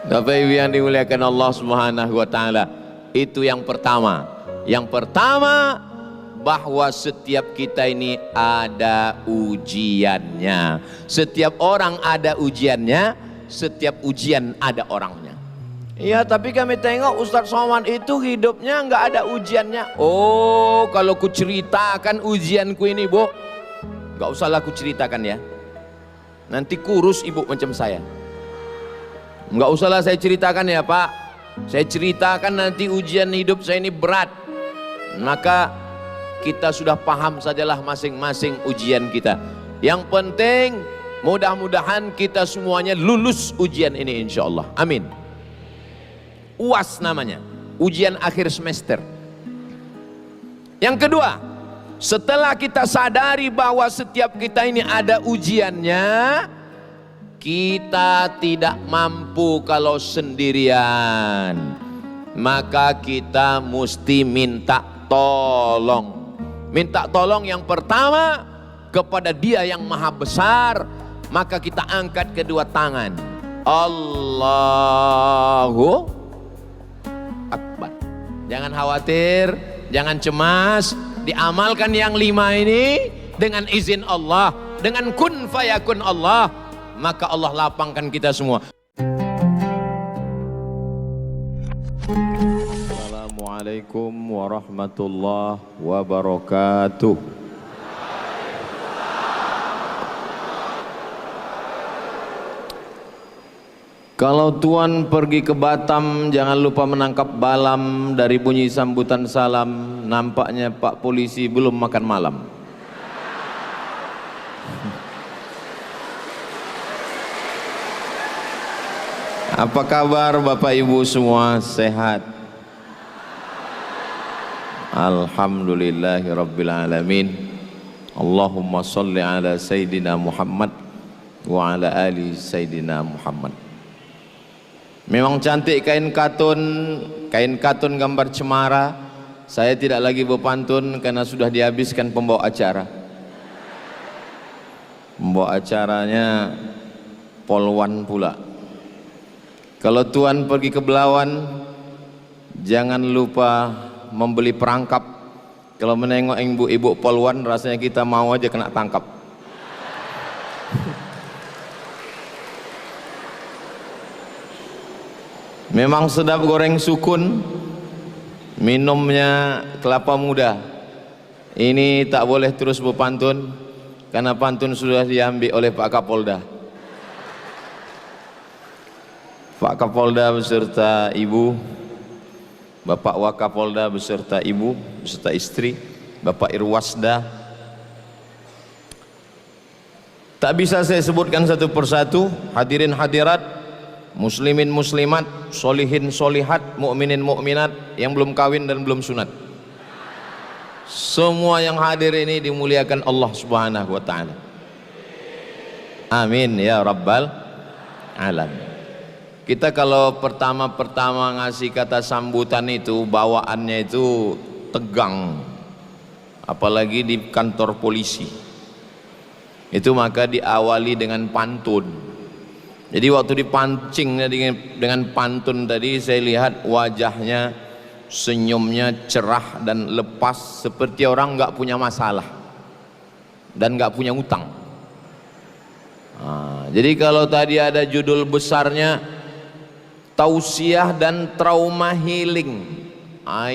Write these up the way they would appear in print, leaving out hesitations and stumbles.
Bapak Ibu yang dimuliakan Allah Subhanahu wa taala, itu yang pertama. Yang pertama, bahwa setiap kita ini ada ujiannya. Setiap orang ada ujiannya, setiap ujian ada orangnya. Iya, tapi kami tengok Ustadz Somad itu hidupnya nggak ada ujiannya. Oh, kalau ku ceritakan ujianku ini, Bu, nggak usahlah ku ceritakan ya. Nanti kurus ibu macam saya. Nggak usahlah saya ceritakan ya Pak. Saya ceritakan nanti ujian hidup saya ini berat. Maka kita sudah paham sajalah masing-masing ujian kita. Yang penting mudah-mudahan kita semuanya lulus ujian ini insya Allah. Amin. UAS namanya, ujian akhir semester. Yang kedua, setelah kita sadari bahwa setiap kita ini ada ujiannya, kita tidak mampu kalau sendirian, maka kita mesti minta tolong. Minta tolong yang pertama kepada Dia yang Maha Besar, maka kita angkat kedua tangan. Allahu Akbar. Jangan khawatir, jangan cemas, diamalkan yang 5 ini dengan izin Allah, dengan kun fayakun Allah, maka Allah lapangkan kita semua. Assalamualaikum warahmatullahi wabarakatuh. Kalau Tuan pergi ke Batam, jangan lupa menangkap balam. Dari bunyi sambutan salam, nampaknya Pak Polisi belum makan malam. Apa kabar Bapak Ibu semua, sehat? Alhamdulillahirabbil alamin. Allahumma sholli ala Sayyidina Muhammad wa ala ali Sayyidina Muhammad. Memang cantik kain katun gambar cemara. Saya tidak lagi berpantun karena sudah dihabiskan pembawa acara. Pembawa acaranya polwan pula. Kalau Tuan pergi ke Belawan, jangan lupa membeli perangkap. Kalau menengok ibu-ibu polwan, rasanya kita mau aja kena tangkap. Memang sedap goreng sukun, minumnya kelapa muda. Ini tak boleh terus berpantun, karena pantun sudah diambil oleh Pak Kapolda. Pak Kapolda beserta Ibu, Bapak Wakapolda beserta Ibu, beserta istri, Bapak Irwasda. Tak bisa saya sebutkan satu persatu, hadirin hadirat, muslimin muslimat, solihin solihat, mukminin mukminat yang belum kawin dan belum sunat. Semua yang hadir ini dimuliakan Allah Subhanahu wa taala. Amin ya rabbal alamin. Kita kalau pertama-pertama ngasih kata sambutan itu, bawaannya itu tegang, apalagi di kantor polisi. Itu maka diawali dengan pantun. Jadi waktu dipancing dengan pantun tadi, saya lihat wajahnya, senyumnya cerah dan lepas, seperti orang nggak punya masalah dan nggak punya utang. Jadi kalau tadi ada judul besarnya tausiah dan trauma healing,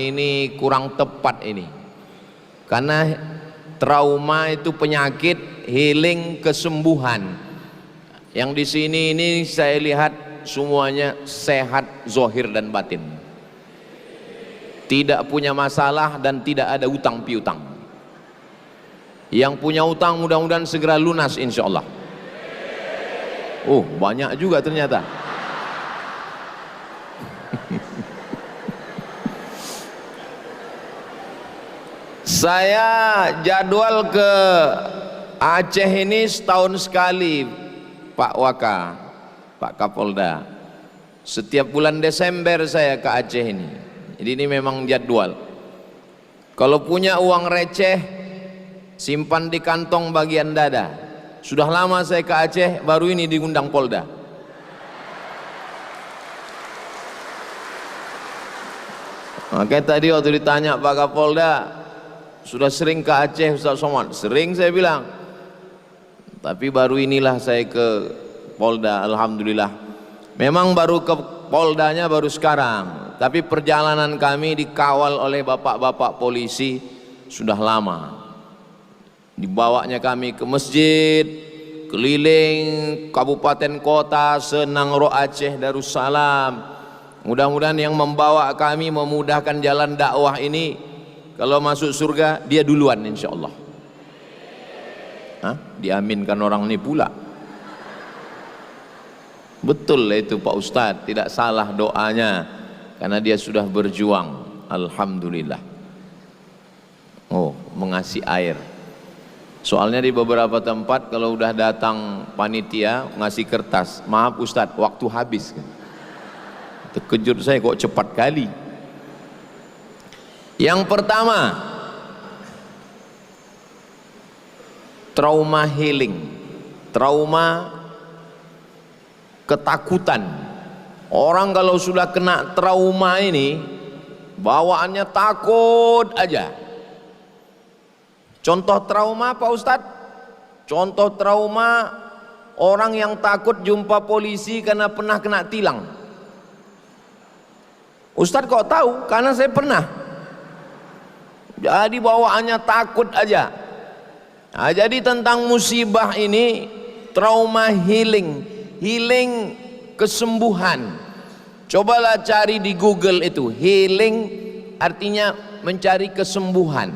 ini kurang tepat ini, karena trauma itu penyakit, healing kesembuhan. Yang di sini ini saya lihat semuanya sehat zahir dan batin, tidak punya masalah dan tidak ada utang piutang. Yang punya utang mudah-mudahan segera lunas insya Allah. Oh, banyak juga ternyata. Saya jadwal ke Aceh ini setahun sekali, Pak Waka, Pak Kapolda. Setiap bulan Desember saya ke Aceh ini. Jadi ini memang jadwal. Kalau punya uang receh, simpan di kantong bagian dada. Sudah lama saya ke Aceh, baru ini diundang Polda. Makanya tadi waktu ditanya Pak Kapolda, sudah sering ke Aceh Ustaz Somad? Sering saya bilang. Tapi baru inilah saya ke Polda, alhamdulillah. Memang baru ke Poldanya baru sekarang, tapi perjalanan kami dikawal oleh bapak-bapak polisi sudah lama. Dibawanya kami ke masjid, keliling kabupaten kota, Senangro Aceh Darussalam. Mudah-mudahan yang membawa kami memudahkan jalan dakwah ini, kalau masuk surga dia duluan insya Allah. Diaminkan orang ini pula. Betul itu Pak Ustadz, tidak salah doanya, karena dia sudah berjuang. Alhamdulillah. Oh, mengasih air. Soalnya di beberapa tempat kalau udah datang panitia ngasih kertas, maaf Ustadz, waktu habis. Terkejut saya, kok cepat kali. Yang pertama, trauma healing, trauma ketakutan. Orang kalau sudah kena trauma ini bawaannya takut aja. Contoh trauma Pak Ustadz, contoh trauma orang yang takut jumpa polisi karena pernah kena tilang. Ustadz kok tahu? Karena saya pernah. Jadi bawaannya takut aja. Nah, jadi tentang musibah ini, trauma healing, healing kesembuhan. Cobalah cari di Google itu, healing artinya mencari kesembuhan.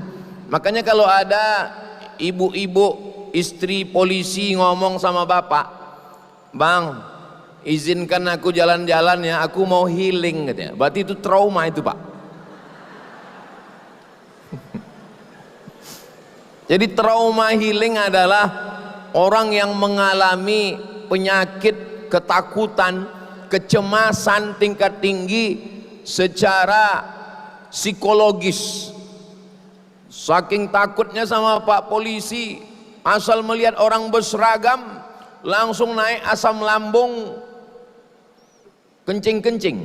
Makanya kalau ada ibu-ibu istri polisi ngomong sama bapak, Bang, izinkan aku jalan-jalan ya, aku mau healing katanya. Berarti itu trauma itu Pak. Jadi trauma healing adalah orang yang mengalami penyakit, ketakutan, kecemasan tingkat tinggi secara psikologis. Saking takutnya sama Pak polisi, asal melihat orang berseragam langsung naik asam lambung, kencing-kencing,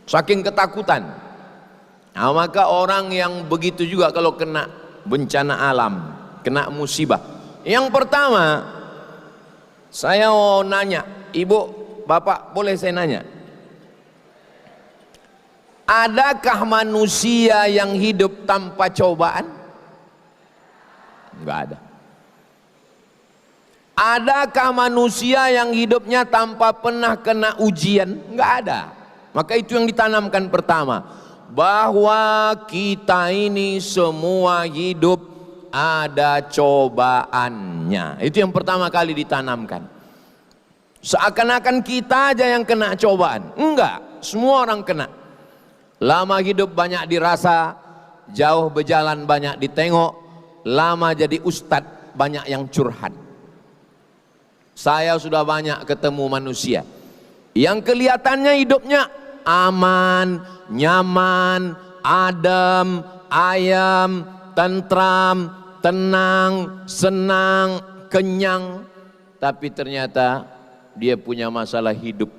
saking ketakutan. Nah, maka orang yang begitu juga kalau kena bencana alam, kena musibah. Yang pertama, saya mau nanya, Ibu, Bapak, boleh saya nanya? Adakah manusia yang hidup tanpa cobaan? Enggak ada. Adakah manusia yang hidupnya tanpa pernah kena ujian? Enggak ada. Maka itu yang ditanamkan pertama, bahwa kita ini semua hidup ada cobaannya. Itu yang pertama kali ditanamkan. Seakan-akan kita aja yang kena cobaan. Enggak, semua orang kena. Lama hidup banyak dirasa, jauh berjalan banyak ditengok, lama jadi ustadz banyak yang curhat. Saya sudah banyak ketemu manusia yang kelihatannya hidupnya aman, nyaman, adem, ayam, tentram, tenang, senang, kenyang, tapi ternyata dia punya masalah hidup.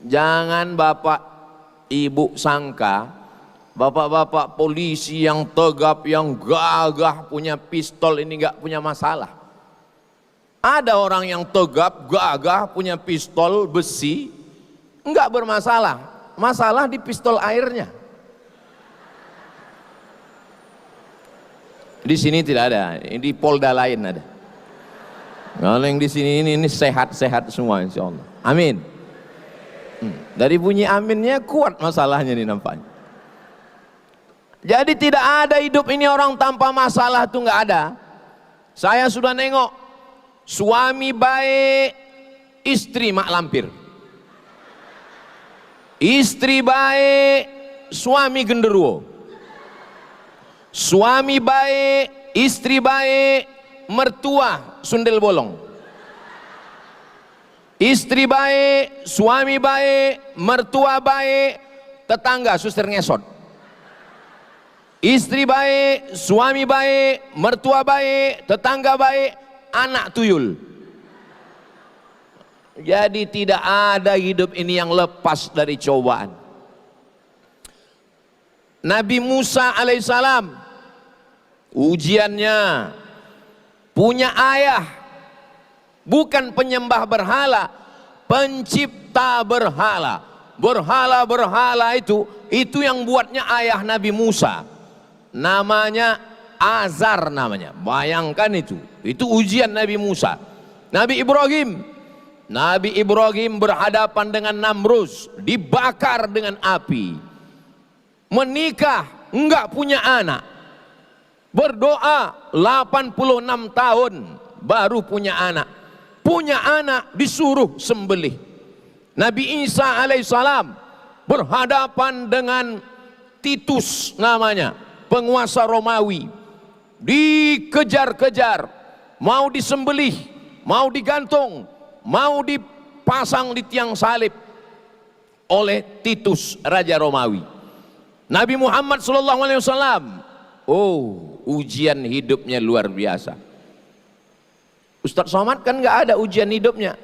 Jangan Bapak Ibu sangka bapak-bapak polisi yang tegap, yang gagah, punya pistol ini nggak punya masalah. Ada orang yang tegap, gagah, punya pistol besi, nggak bermasalah. Masalah di pistol airnya. Di sini tidak ada, di Polda lain ada. Kalau yang di sini ini sehat-sehat semua insya Allah. Amin. Dari bunyi aminnya kuat masalahnya nih nampaknya. Jadi tidak ada hidup ini orang tanpa masalah, tuh nggak ada. Saya sudah nengok suami baik, istri mak lampir. Istri baik, suami genderuwo. Suami baik, istri baik, mertua sundel bolong. Istri baik, suami baik, mertua baik, tetangga suster ngesot. Istri baik, suami baik, mertua baik, tetangga baik, anak tuyul. Jadi tidak ada hidup ini yang lepas dari cobaan. Nabi Musa alaihissalam, ujiannya punya ayah, bukan penyembah berhala, pencipta berhala. Berhala-berhala itu yang buatnya ayah Nabi Musa. Namanya Azar namanya. Bayangkan itu ujian Nabi Musa. Nabi Ibrahim berhadapan dengan Namrus, dibakar dengan api. Menikah, enggak punya anak. Berdoa 86 tahun baru punya anak. Punya anak disuruh sembelih. Nabi Isa alaihissalam berhadapan dengan Titus namanya, penguasa Romawi. Dikejar-kejar, mau disembelih, mau digantung, mau dipasang di tiang salib oleh Titus, raja Romawi. Nabi Muhammad SAW, ujian hidupnya luar biasa. Ustadz Somad kan nggak ada ujian hidupnya.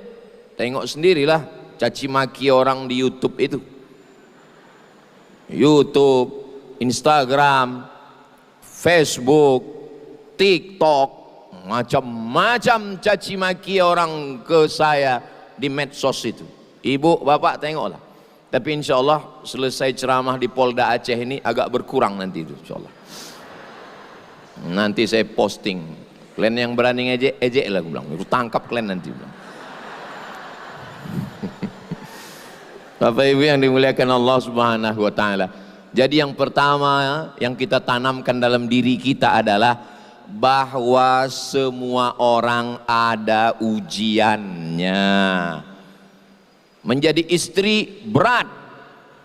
Tengok sendirilah caci maki orang di YouTube itu. YouTube, Instagram, Facebook, TikTok, macam-macam caci maki orang ke saya di medsos itu. Ibu, bapak tengoklah. Tapi insya Allah selesai ceramah di Polda Aceh ini agak berkurang nanti itu, insya Allah. Nanti saya posting. Kalian yang berani ngejek, ejek lah, gue bilang. Aku tangkap kalian nanti. Bapak Ibu yang dimuliakan Allah Subhanahu wa taala. Jadi yang pertama yang kita tanamkan dalam diri kita adalah bahwa semua orang ada ujiannya. Menjadi istri berat.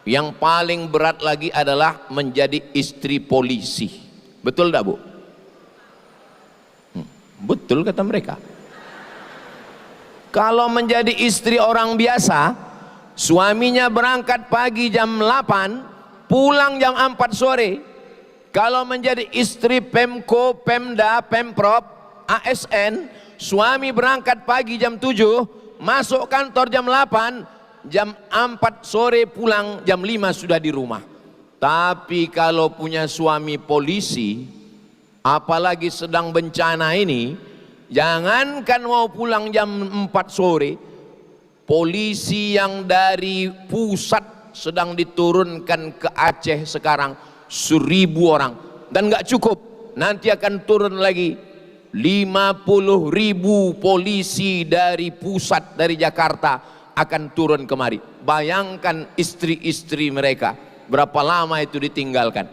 Yang paling berat lagi adalah menjadi istri polisi. Betul tak, Bu? Betul kata mereka. Kalau menjadi istri orang biasa, suaminya berangkat pagi jam 8, pulang jam 4 sore. Kalau menjadi istri Pemko, Pemda, Pemprov, ASN, suami berangkat pagi jam 7, masuk kantor jam 8, jam 4 sore pulang jam 5 sudah di rumah. Tapi kalau punya suami polisi, apalagi sedang bencana ini, jangankan mau pulang jam 4 sore, polisi yang dari pusat sedang diturunkan ke Aceh sekarang 1.000 orang, dan nggak cukup, nanti akan turun lagi 50.000 polisi dari pusat, dari Jakarta akan turun kemari. Bayangkan istri-istri mereka berapa lama itu ditinggalkan.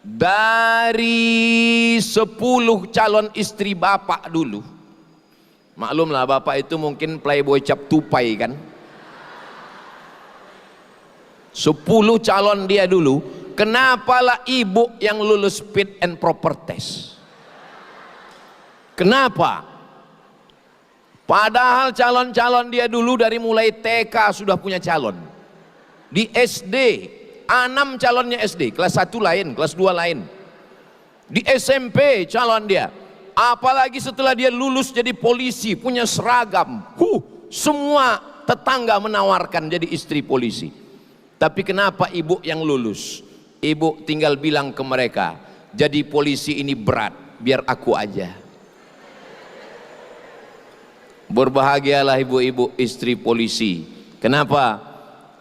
Dari 10 calon istri bapak dulu, maklumlah bapak itu mungkin playboy cap tupai kan, 10 calon dia dulu, kenapalah ibu yang lulus fit and proper test? Kenapa? Padahal calon-calon dia dulu dari mulai TK sudah punya calon. Di SD 6 calonnya SD, kelas 1 lain, kelas 2 lain. Di SMP calon dia. Apalagi setelah dia lulus jadi polisi, punya seragam. Semua tetangga menawarkan jadi istri polisi. Tapi kenapa ibu yang lulus? Ibu tinggal bilang ke mereka, jadi polisi ini berat, biar aku aja. Berbahagialah ibu-ibu istri polisi. Kenapa?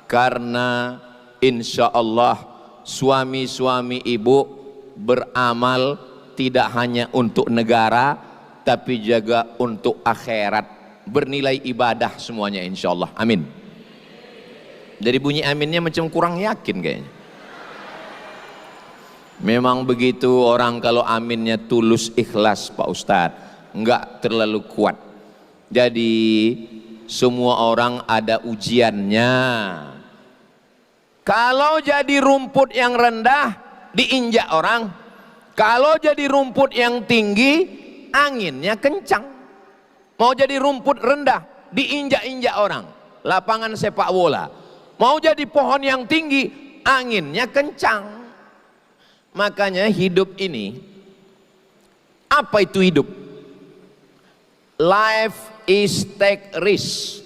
Karena insya Allah suami-suami ibu beramal tidak hanya untuk negara, tapi juga untuk akhirat, bernilai ibadah semuanya insya Allah. Amin. Dari bunyi aminnya macam kurang yakin kayaknya. Memang begitu orang kalau aminnya tulus ikhlas Pak Ustadz, enggak terlalu kuat. Jadi semua orang ada ujiannya. Kalau jadi rumput yang rendah diinjak orang, kalau jadi rumput yang tinggi anginnya kencang. Mau jadi rumput rendah diinjak-injak orang, lapangan sepak bola. Mau jadi pohon yang tinggi anginnya kencang. Makanya hidup ini, apa itu hidup? Life is take risk.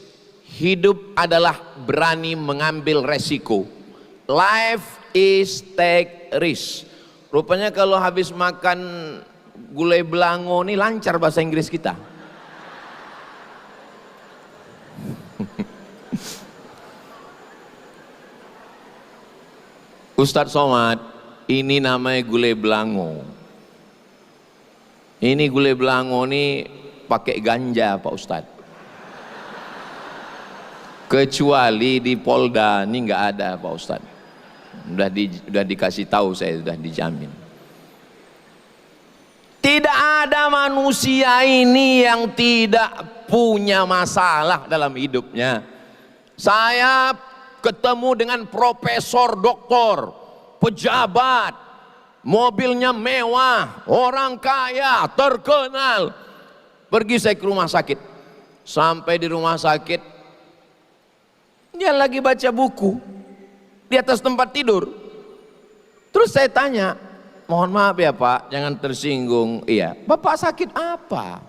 Hidup adalah berani mengambil resiko. Life Hysteris. Rupanya kalau habis makan gulai belango ini lancar bahasa Inggris kita. Ustadz Somad, ini namanya gulai belango. Ini gulai belango ini pakai ganja Pak Ustadz. Kecuali di Polda ini nggak ada Pak Ustadz. Udah dikasih tahu, saya sudah dijamin. Tidak ada manusia ini yang tidak punya masalah dalam hidupnya. Saya ketemu dengan profesor, doktor, pejabat, mobilnya mewah, orang kaya, terkenal. Pergi saya ke rumah sakit. Sampai di rumah sakit, dia lagi baca buku di atas tempat tidur. Terus saya tanya, mohon maaf ya Pak, jangan tersinggung. Iya, Bapak sakit apa?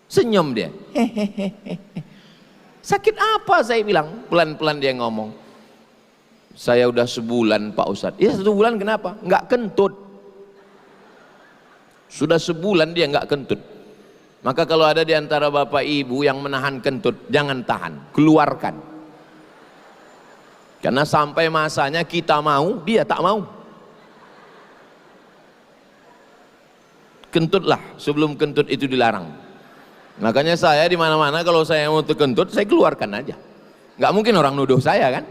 Senyum dia. Hehehe. Sakit apa? Saya bilang. Pelan-pelan dia ngomong. Saya udah sebulan Pak Ustadz. Iya, 1 bulan kenapa? Nggak kentut. Sudah sebulan dia nggak kentut. Maka kalau ada di antara Bapak Ibu yang menahan kentut, jangan tahan, keluarkan. Karena sampai masanya kita mau, dia tak mau. Kentutlah sebelum kentut itu dilarang. Makanya saya di mana-mana kalau saya mau kentut, saya keluarkan aja. Nggak mungkin orang nuduh saya kan?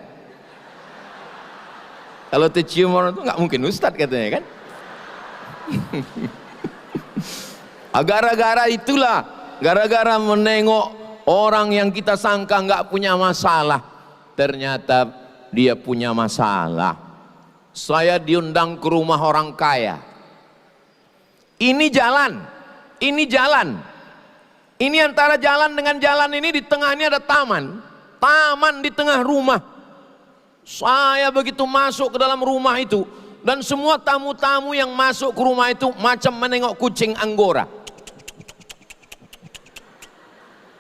Kalau tercium orang itu nggak mungkin Ustadz katanya kan? Gara-gara itulah, gara-gara menengok orang yang kita sangka nggak punya masalah, ternyata dia punya masalah. Saya diundang ke rumah orang kaya. Ini jalan, ini jalan. Ini antara jalan dengan jalan ini di tengahnya ada taman. Taman di tengah rumah. Saya begitu masuk ke dalam rumah itu, dan semua tamu-tamu yang masuk ke rumah itu macam menengok kucing Anggora.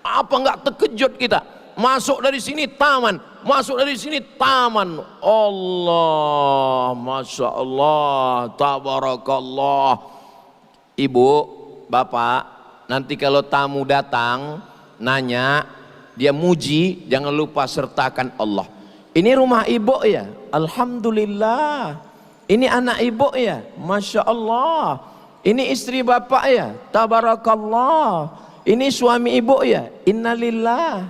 Apa enggak terkejut kita? Masuk dari sini taman, masuk dari sini taman. Allah, Masya Allah, Tabarakallah. Ibu, Bapak, nanti kalau tamu datang, nanya, dia muji, jangan lupa sertakan Allah. Ini rumah ibu ya? Alhamdulillah. Ini anak ibu ya? Masya Allah. Ini istri bapak ya? Tabarakallah. Ini suami ibu ya? Innalillah.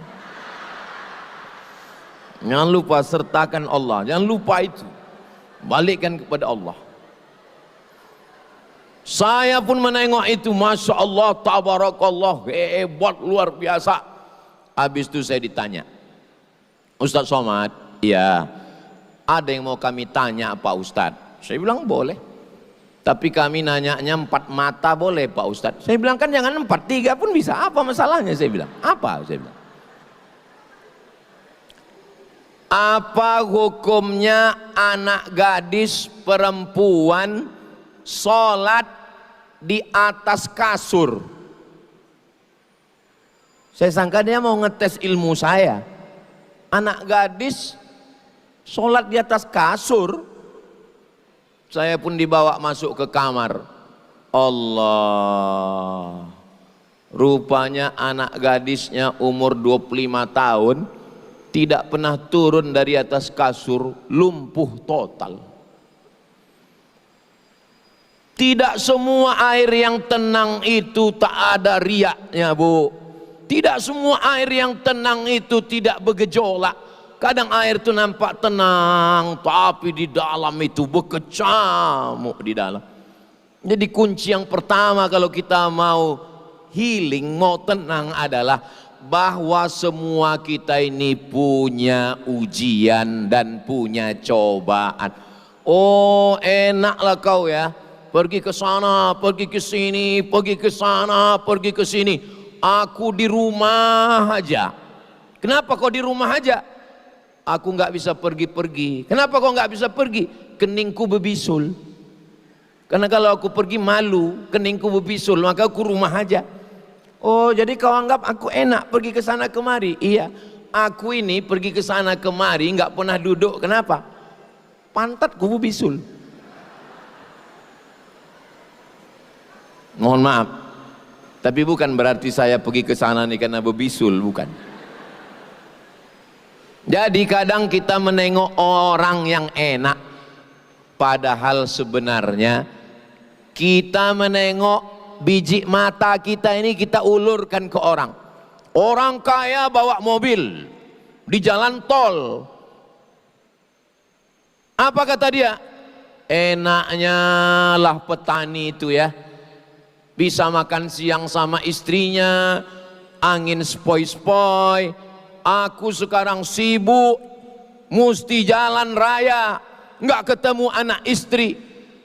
Jangan lupa sertakan Allah, jangan lupa itu. Balikkan kepada Allah. Saya pun menengok itu, Masya Allah, Tabarakallah, hebat, luar biasa. Habis itu saya ditanya, Ustadz Somad, ya, ada yang mau kami tanya Pak Ustadz? Saya bilang boleh. Tapi kami nanyanya 4 mata boleh Pak Ustadz? Saya bilang kan jangan 4, 3 pun bisa. Apa masalahnya? Saya bilang. Apa? Saya bilang. Apa hukumnya anak gadis perempuan sholat di atas kasur? Saya sangka dia mau ngetes ilmu saya. Anak gadis sholat di atas kasur. Saya pun dibawa masuk ke kamar. Allah, rupanya anak gadisnya umur 25 tahun, tidak pernah turun dari atas kasur, lumpuh total. Tidak semua air yang tenang itu tak ada riaknya, Bu. Tidak semua air yang tenang itu tidak bergejolak. Kadang air itu nampak tenang, tapi di dalam itu berkecamuk di dalam. Jadi kunci yang pertama kalau kita mau healing, mau tenang adalah bahwa semua kita ini punya ujian dan punya cobaan. Oh, enaklah kau ya, pergi ke sana, pergi ke sini, pergi ke sana, pergi ke sini. Aku di rumah aja. Kenapa kau di rumah aja? Aku nggak bisa pergi-pergi. Kenapa kau nggak bisa pergi? Keningku berbisul. Karena kalau aku pergi malu, keningku berbisul, maka aku rumah aja. Oh, jadi kau anggap aku enak pergi ke sana kemari? Iya, aku ini pergi ke sana kemari nggak pernah duduk. Kenapa? pantat kubu bisul. Mohon maaf, tapi bukan berarti saya pergi ke sana nih karena bebisul, bukan. Jadi kadang kita menengok orang yang enak, padahal sebenarnya kita menengok biji mata kita ini kita ulurkan ke orang. Orang kaya bawa mobil di jalan tol. Apa kata dia? Enaknya lah petani itu ya, bisa makan siang sama istrinya, angin spoi-spoi. Aku sekarang sibuk, mesti jalan raya, nggak ketemu anak istri.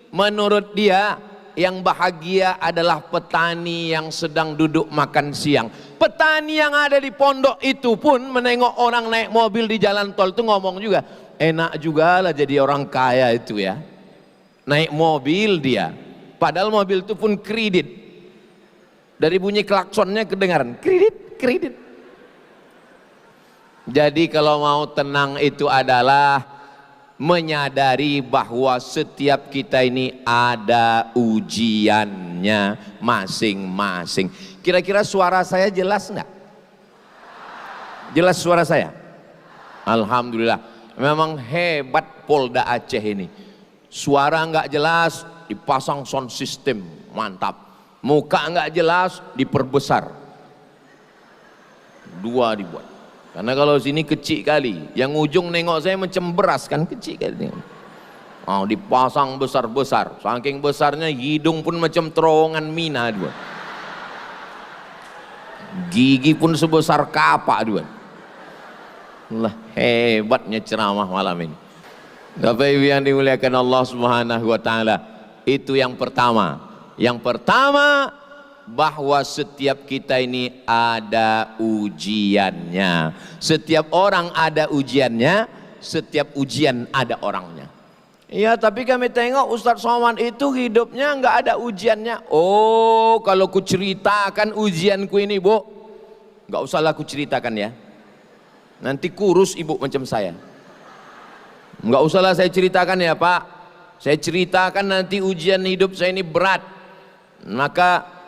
Menurut dia, yang bahagia adalah petani yang sedang duduk makan siang. Petani yang ada di pondok itu pun menengok orang naik mobil di jalan tol itu ngomong juga, enak juga lah jadi orang kaya itu ya, naik mobil dia, padahal mobil itu pun kredit. Dari bunyi klaksonnya kedengaran kredit, kredit. Jadi kalau mau tenang itu adalah menyadari bahwa setiap kita ini ada ujiannya masing-masing. Kira-kira suara saya jelas enggak? Jelas suara saya? Alhamdulillah. Memang hebat Polda Aceh ini. Suara enggak jelas dipasang sound system, mantap. Muka enggak jelas diperbesar. 2 dibuat. Karena kalau sini kecil kali, yang ujung nengok saya macam beras kan, kecil kali. Oh, dipasang besar-besar, saking besarnya hidung pun macam terowongan mina dua. Gigi pun sebesar kapak dua. Lah hebatnya ceramah malam ini. Bapak Ibu yang dimuliakan Allah Subhanahu wa taala, itu yang pertama. Yang pertama, bahwa setiap kita ini ada ujiannya. Setiap orang ada ujiannya, setiap ujian ada orangnya. Iya, tapi kami tengok Ustadz Somad itu hidupnya nggak ada ujiannya. Oh, kalau ku ceritakan ujianku ini, Bu, nggak usahlah ku ceritakan ya. Nanti kurus ibu macam saya. Nggak usahlah saya ceritakan ya Pak. Saya ceritakan nanti ujian hidup saya ini berat. Maka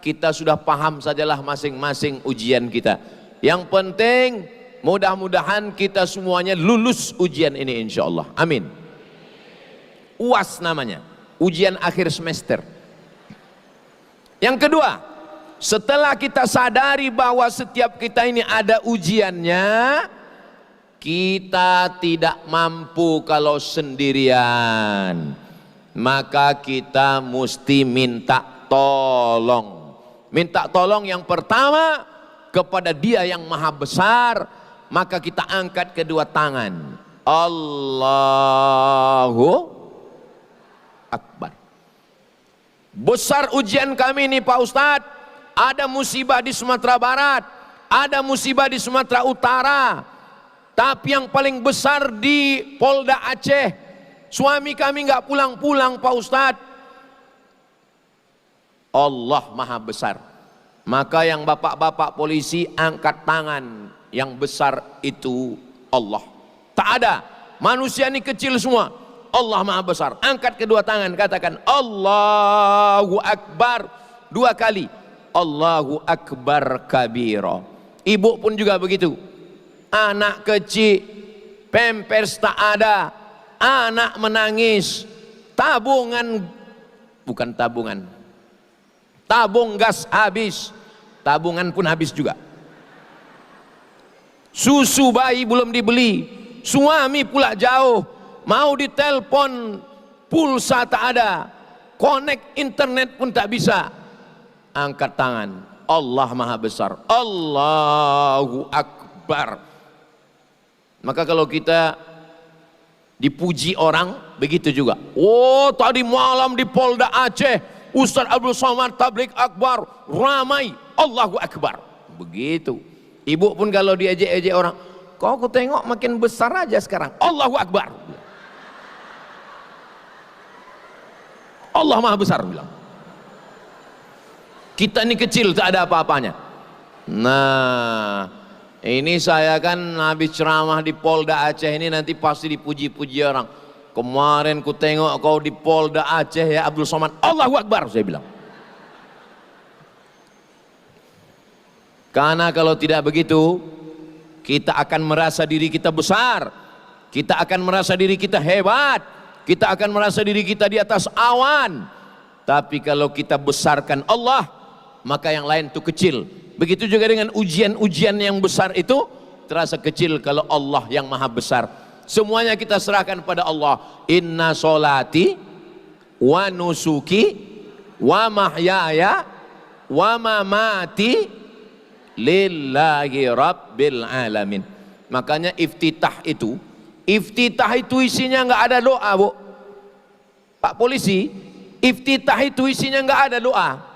kita sudah paham sajalah masing-masing ujian kita. Yang penting mudah-mudahan kita semuanya lulus ujian ini insya Allah. Amin. UAS namanya, ujian akhir semester. Yang kedua, setelah kita sadari bahwa setiap kita ini ada ujiannya, kita tidak mampu kalau sendirian. Maka kita mesti minta tolong. Minta tolong yang pertama kepada Dia yang Maha Besar, maka kita angkat kedua tangan. Allahu Akbar. Besar ujian kami ini Pak Ustadz. Ada musibah di Sumatera Barat, ada musibah di Sumatera Utara, tapi yang paling besar di Polda Aceh. Suami kami nggak pulang-pulang Pak Ustadz. Allah Maha Besar. Maka yang bapak-bapak polisi angkat tangan, yang besar itu Allah. Tak ada, manusia ini kecil semua. Allah Maha Besar. Angkat kedua tangan, katakan Allahu Akbar 2 kali. Allahu Akbar kabira. Ibu pun juga begitu. Anak kecil, pampers tak ada, anak menangis, tabungan, bukan tabungan, tabung gas habis, tabungan pun habis juga. Susu bayi belum dibeli, suami pula jauh, mau ditelepon pulsa tak ada, connect internet pun tak bisa. Angkat tangan, Allah Maha Besar, Allahu Akbar. Maka kalau kita dipuji orang, begitu juga. Oh, tadi malam di Polda Aceh Ustadz Abdul Somad tablik akbar, ramai, Allahu Akbar. Begitu. Ibu pun kalau diejek-ejek orang, kok aku tengok makin besar aja sekarang, Allahu Akbar. Allah Maha Besar bilang. Kita ini kecil, tak ada apa-apanya. Nah, ini saya kan habis ceramah di Polda Aceh ini nanti pasti dipuji-puji orang. kemarin ku tengok kau di Polda Aceh ya Abdul Somad, Allahu Akbar, saya bilang. Karena kalau tidak begitu, kita akan merasa diri kita besar, kita akan merasa diri kita hebat, kita akan merasa diri kita di atas awan. Tapi kalau kita besarkan Allah, maka yang lain itu kecil. Begitu juga dengan ujian-ujian yang besar itu terasa kecil kalau Allah yang maha besar. Semuanya kita serahkan pada Allah. Inna solati wa nusuki wa mahyaya wa mamati lillahi rabbil alamin. Makanya iftitah itu isinya nggak ada doa, Bu. Pak polisi, iftitah itu isinya nggak ada doa.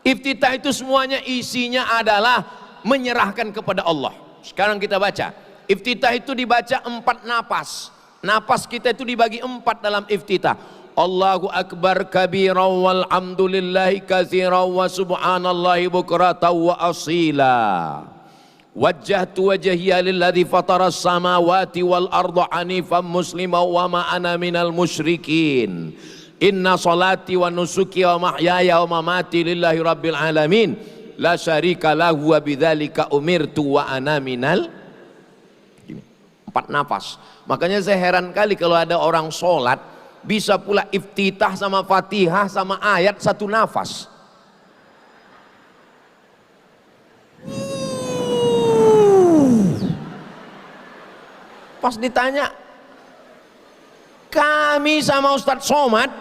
Iftitah itu semuanya isinya adalah menyerahkan kepada Allah. Sekarang kita baca. Iftitah itu dibaca 4 napas. Napas kita itu dibagi 4 dalam iftitah. Allahu Akbar kabira walhamdulillahi katsira wa subhanallahi bukratan wa asila. Wajjahtu wajhiya lilladzi fataras samawati wal arda hanifan musliman wa ma ana minal musyrikin. Inna salati wa nusuki wa mahyaya wa mamati lillahi rabbil alamin. La syarika lahu wa bidzalika umirtu wa ana minal. 4 nafas. Makanya saya heran kali kalau ada orang sholat bisa pula iftitah sama Fatihah sama ayat 1 nafas. Pas ditanya, kami sama Ustadz Somad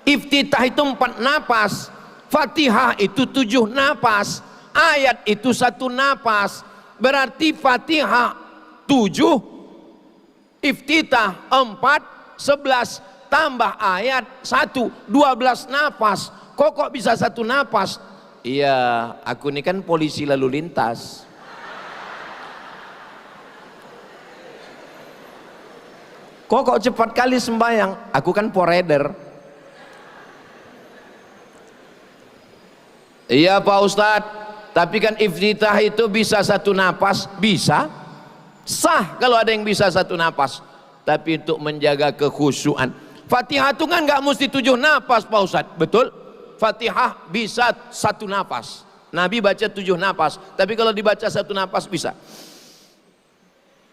iftitah itu 4 nafas, Fatihah itu 7 nafas, ayat itu 1 nafas. Berarti Fatihah 7, iftitah 4, 11 tambah ayat 1, 12 nafas. Kok bisa 1 nafas? Iya, aku ini kan polisi lalu lintas. Kok cepat kali sembahyang? Aku kan poreder. Iya Pak Ustadz, tapi kan iftitah itu bisa 1 nafas, bisa. Sah kalau ada yang bisa 1 nafas. Tapi untuk menjaga kekhusyuan, Fatihah itu kan nggak mesti 7 nafas Pak Ustadz, betul? Fatihah bisa 1 nafas. Nabi baca 7 nafas, tapi kalau dibaca 1 nafas bisa.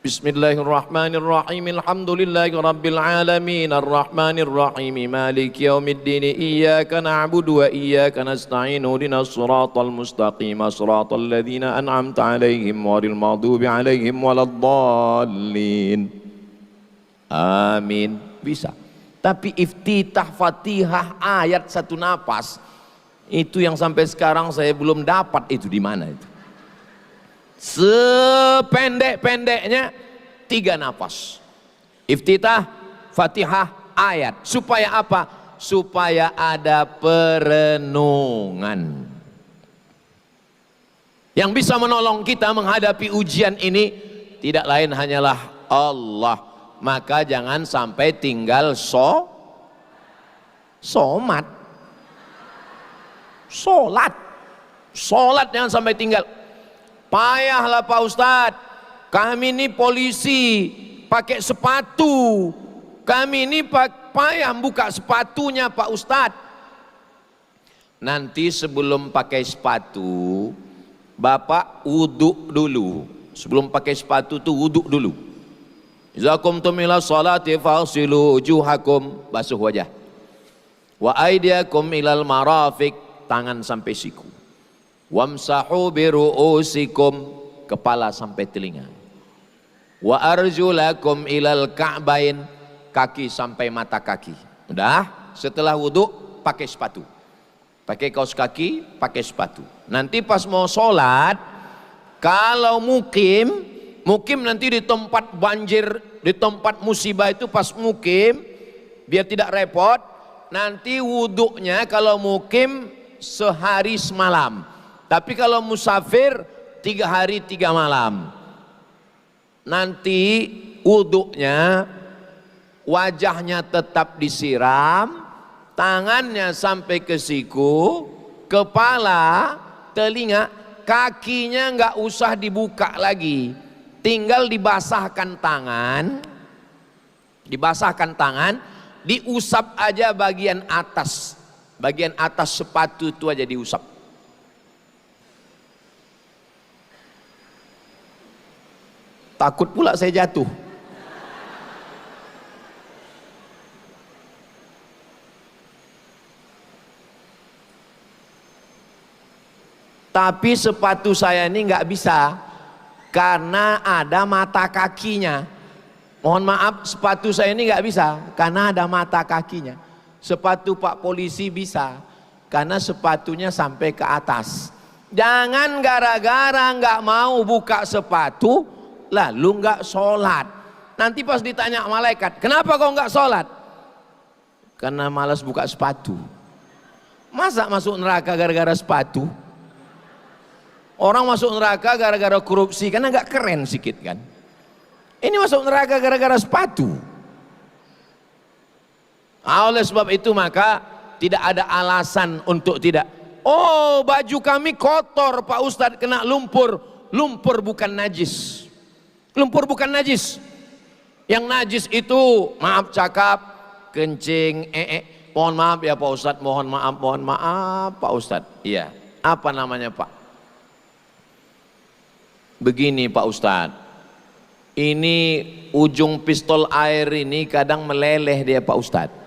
Bismillahirrahmanirrahim. Alhamdulillahi rabbil alamin. Arrahmanirrahim. Maliki yaumiddin. Iyyaka na'budu wa iyyaka nasta'in. Ihdinas siratal mustaqim. Siratal ladzina an'amta 'alaihim ghairil maghdubi 'alaihim waladdallin. Amin. Bisa. Tapi iftitah Fatihah ayat 1 nafas itu yang sampai sekarang saya belum dapat itu di mana itu. Sependek-pendeknya 3 nafas. Iftitah, Fatihah, ayat. Supaya apa? Supaya ada perenungan. Yang bisa menolong kita menghadapi ujian ini tidak lain hanyalah Allah. Maka jangan sampai tinggal somat. Sholat jangan sampai tinggal. Payahlah Pak Ustadz, kami ini polisi pakai sepatu, kami ini payah buka sepatunya Pak Ustadz. Nanti sebelum pakai sepatu, Bapak wudhu dulu. Sebelum pakai sepatu tuh wudhu dulu. Iza qumtum ila sholati faghsilu wujuhakum, basuh wajah. Wa aydiyakum ilal marafiq, tangan sampai siku. Wamsahu biru'usikum, kepala sampai telinga. Wa arjulakum ilal ka'bain, kaki sampai mata kaki. Udah, setelah wudhu pakai sepatu. Pakai kaos kaki, pakai sepatu. Nanti pas mau sholat, kalau mukim nanti di tempat banjir, di tempat musibah itu pas mukim, biar tidak repot, nanti wuduknya kalau mukim sehari semalam. Tapi kalau musafir 3 hari 3 malam. Nanti wuduknya, wajahnya tetap disiram, tangannya sampai ke siku, kepala, telinga, kakinya nggak usah dibuka lagi. Tinggal dibasahkan tangan, Dibasahkan tangan, diusap aja bagian atas. Bagian atas sepatu itu aja diusap. Takut pula saya jatuh. Tapi sepatu saya ini nggak bisa karena ada mata kakinya. Mohon maaf, sepatu saya ini nggak bisa karena ada mata kakinya. Sepatu Pak Polisi bisa karena sepatunya sampai ke atas. Jangan gara-gara nggak mau buka sepatu lalu nggak sholat. Nanti pas ditanya malaikat, kenapa kau nggak sholat? Karena malas buka sepatu. Masa masuk neraka gara-gara sepatu? Orang masuk neraka gara-gara korupsi karena nggak keren sedikit kan. Ini masuk neraka gara-gara sepatu. Oleh sebab itu maka tidak ada alasan untuk tidak. Oh, baju kami kotor Pak Ustadz kena lumpur. Lumpur bukan najis. Lumpur bukan najis. Yang najis itu, maaf cakap, kencing, mohon maaf ya Pak Ustadz, mohon maaf Pak Ustadz. Iya, apa namanya Pak? Begini Pak Ustadz, ini ujung pistol air ini kadang meleleh dia Pak Ustadz.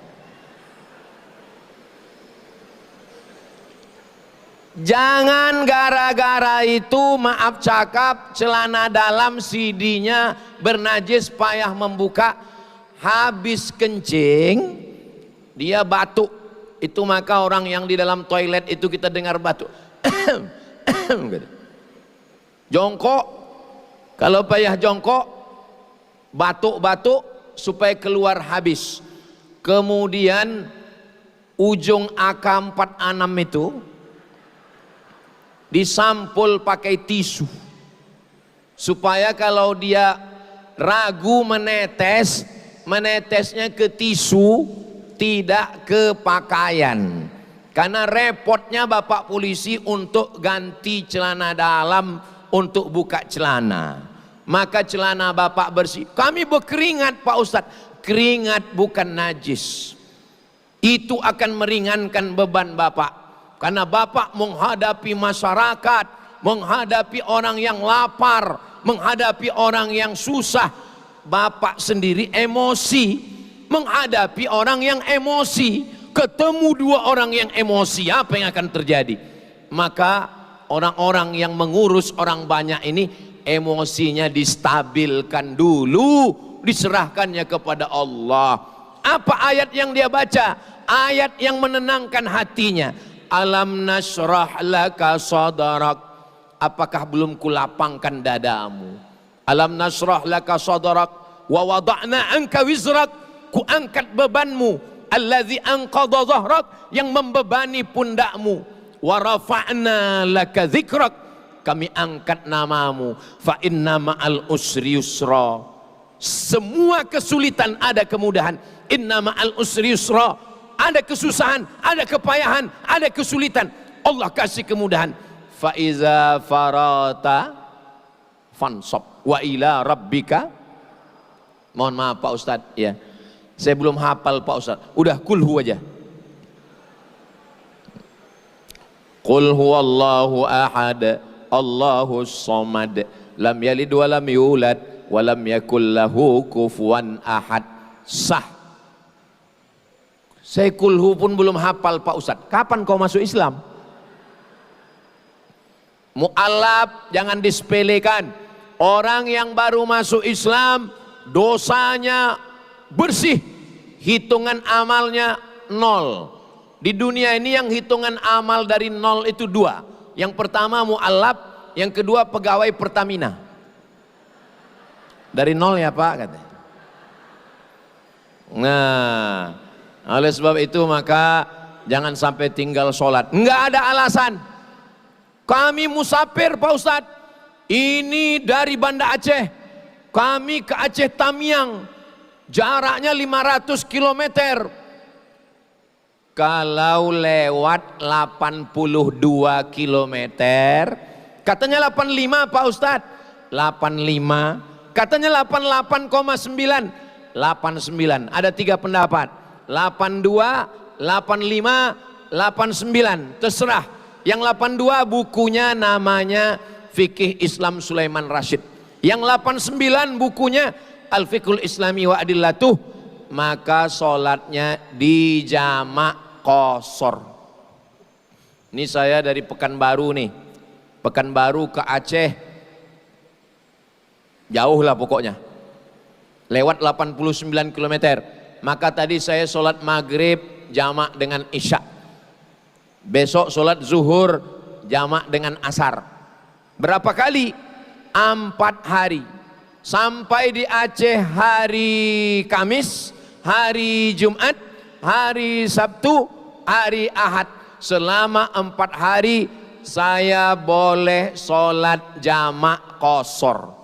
Jangan gara-gara itu maaf cakap celana dalam CD-nya bernajis payah membuka, habis kencing dia batuk. Itu maka orang yang di dalam toilet itu kita dengar batuk. Jongkok, kalau payah jongkok, batuk-batuk supaya keluar habis. Kemudian ujung AK-46 itu disampul pakai tisu supaya kalau dia ragu menetes, menetesnya ke tisu, tidak ke pakaian. Karena repotnya Bapak Polisi untuk ganti celana dalam, untuk buka celana. Maka celana Bapak bersih. Kami berkeringat Pak Ustadz. Keringat bukan najis. Itu akan meringankan beban Bapak. Karena Bapak menghadapi masyarakat, menghadapi orang yang lapar, menghadapi orang yang susah. Bapak sendiri emosi, menghadapi orang yang emosi. Ketemu dua orang yang emosi, apa yang akan terjadi? Maka orang-orang yang mengurus orang banyak ini emosinya distabilkan dulu, diserahkannya kepada Allah. Apa ayat yang dia baca? Ayat yang menenangkan hatinya. Alam nasrah laka sadrak. Apakah belum kulapangkan dadamu? Alam nasrah laka sadrak wa wada'na anka wizrak. Kuangkat bebanmu. Allazi anqadha dhahrak, yang membebani pundakmu. Wa rafa'na laka dzikrak, kami angkat namamu. Fa inna ma'al usri yusra. Semua kesulitan ada kemudahan. Inna ma'al usri yusra. Ada kesusahan, ada kepayahan, ada kesulitan, Allah kasih kemudahan. Fa iza farata fansab wa ila rabbika. Mohon maaf Pak Ustadz ya, saya belum hafal Pak Ustadz. Udah kulhu aja. Qul huwallahu ahad, Allahus samad, lam yalid wa lam yulad wa lam yakul lahu kufuwan ahad. Sah. Saya kulhu pun belum hafal Pak Ustadz. Kapan kau masuk Islam? Mu'alaf jangan disepelekan. Orang yang baru masuk Islam dosanya bersih, hitungan amalnya 0. Di dunia ini yang hitungan amal dari 0 itu 2. Yang pertama mu'alaf, yang kedua pegawai Pertamina. Dari 0 ya Pak katanya. Nah, oleh sebab itu maka jangan sampai tinggal sholat. Enggak ada alasan. Kami musafir Pak Ustadz. Ini dari Banda Aceh. Kami ke Aceh Tamiang. Jaraknya 500 km. Kalau lewat 82 km, katanya 85 Pak Ustadz, 85, katanya 88,9, 89. Ada 3 pendapat. 82, 85, 89. Terserah. Yang 82 bukunya namanya Fikih Islam Sulaiman Rashid. Yang 89 bukunya Al-Fiqhul Islami wa Adillatuh. Maka sholatnya di jamak qashar. Ini saya dari Pekanbaru nih. Pekanbaru ke Aceh. Jauh lah pokoknya. Lewat 89 km. Maka tadi saya sholat maghrib jamak dengan isya. Besok sholat zuhur jamak dengan asar. Berapa kali? 4 hari. Sampai di Aceh hari Kamis, hari Jumat, hari Sabtu, hari Ahad. Selama 4 hari saya boleh sholat jamak qashar.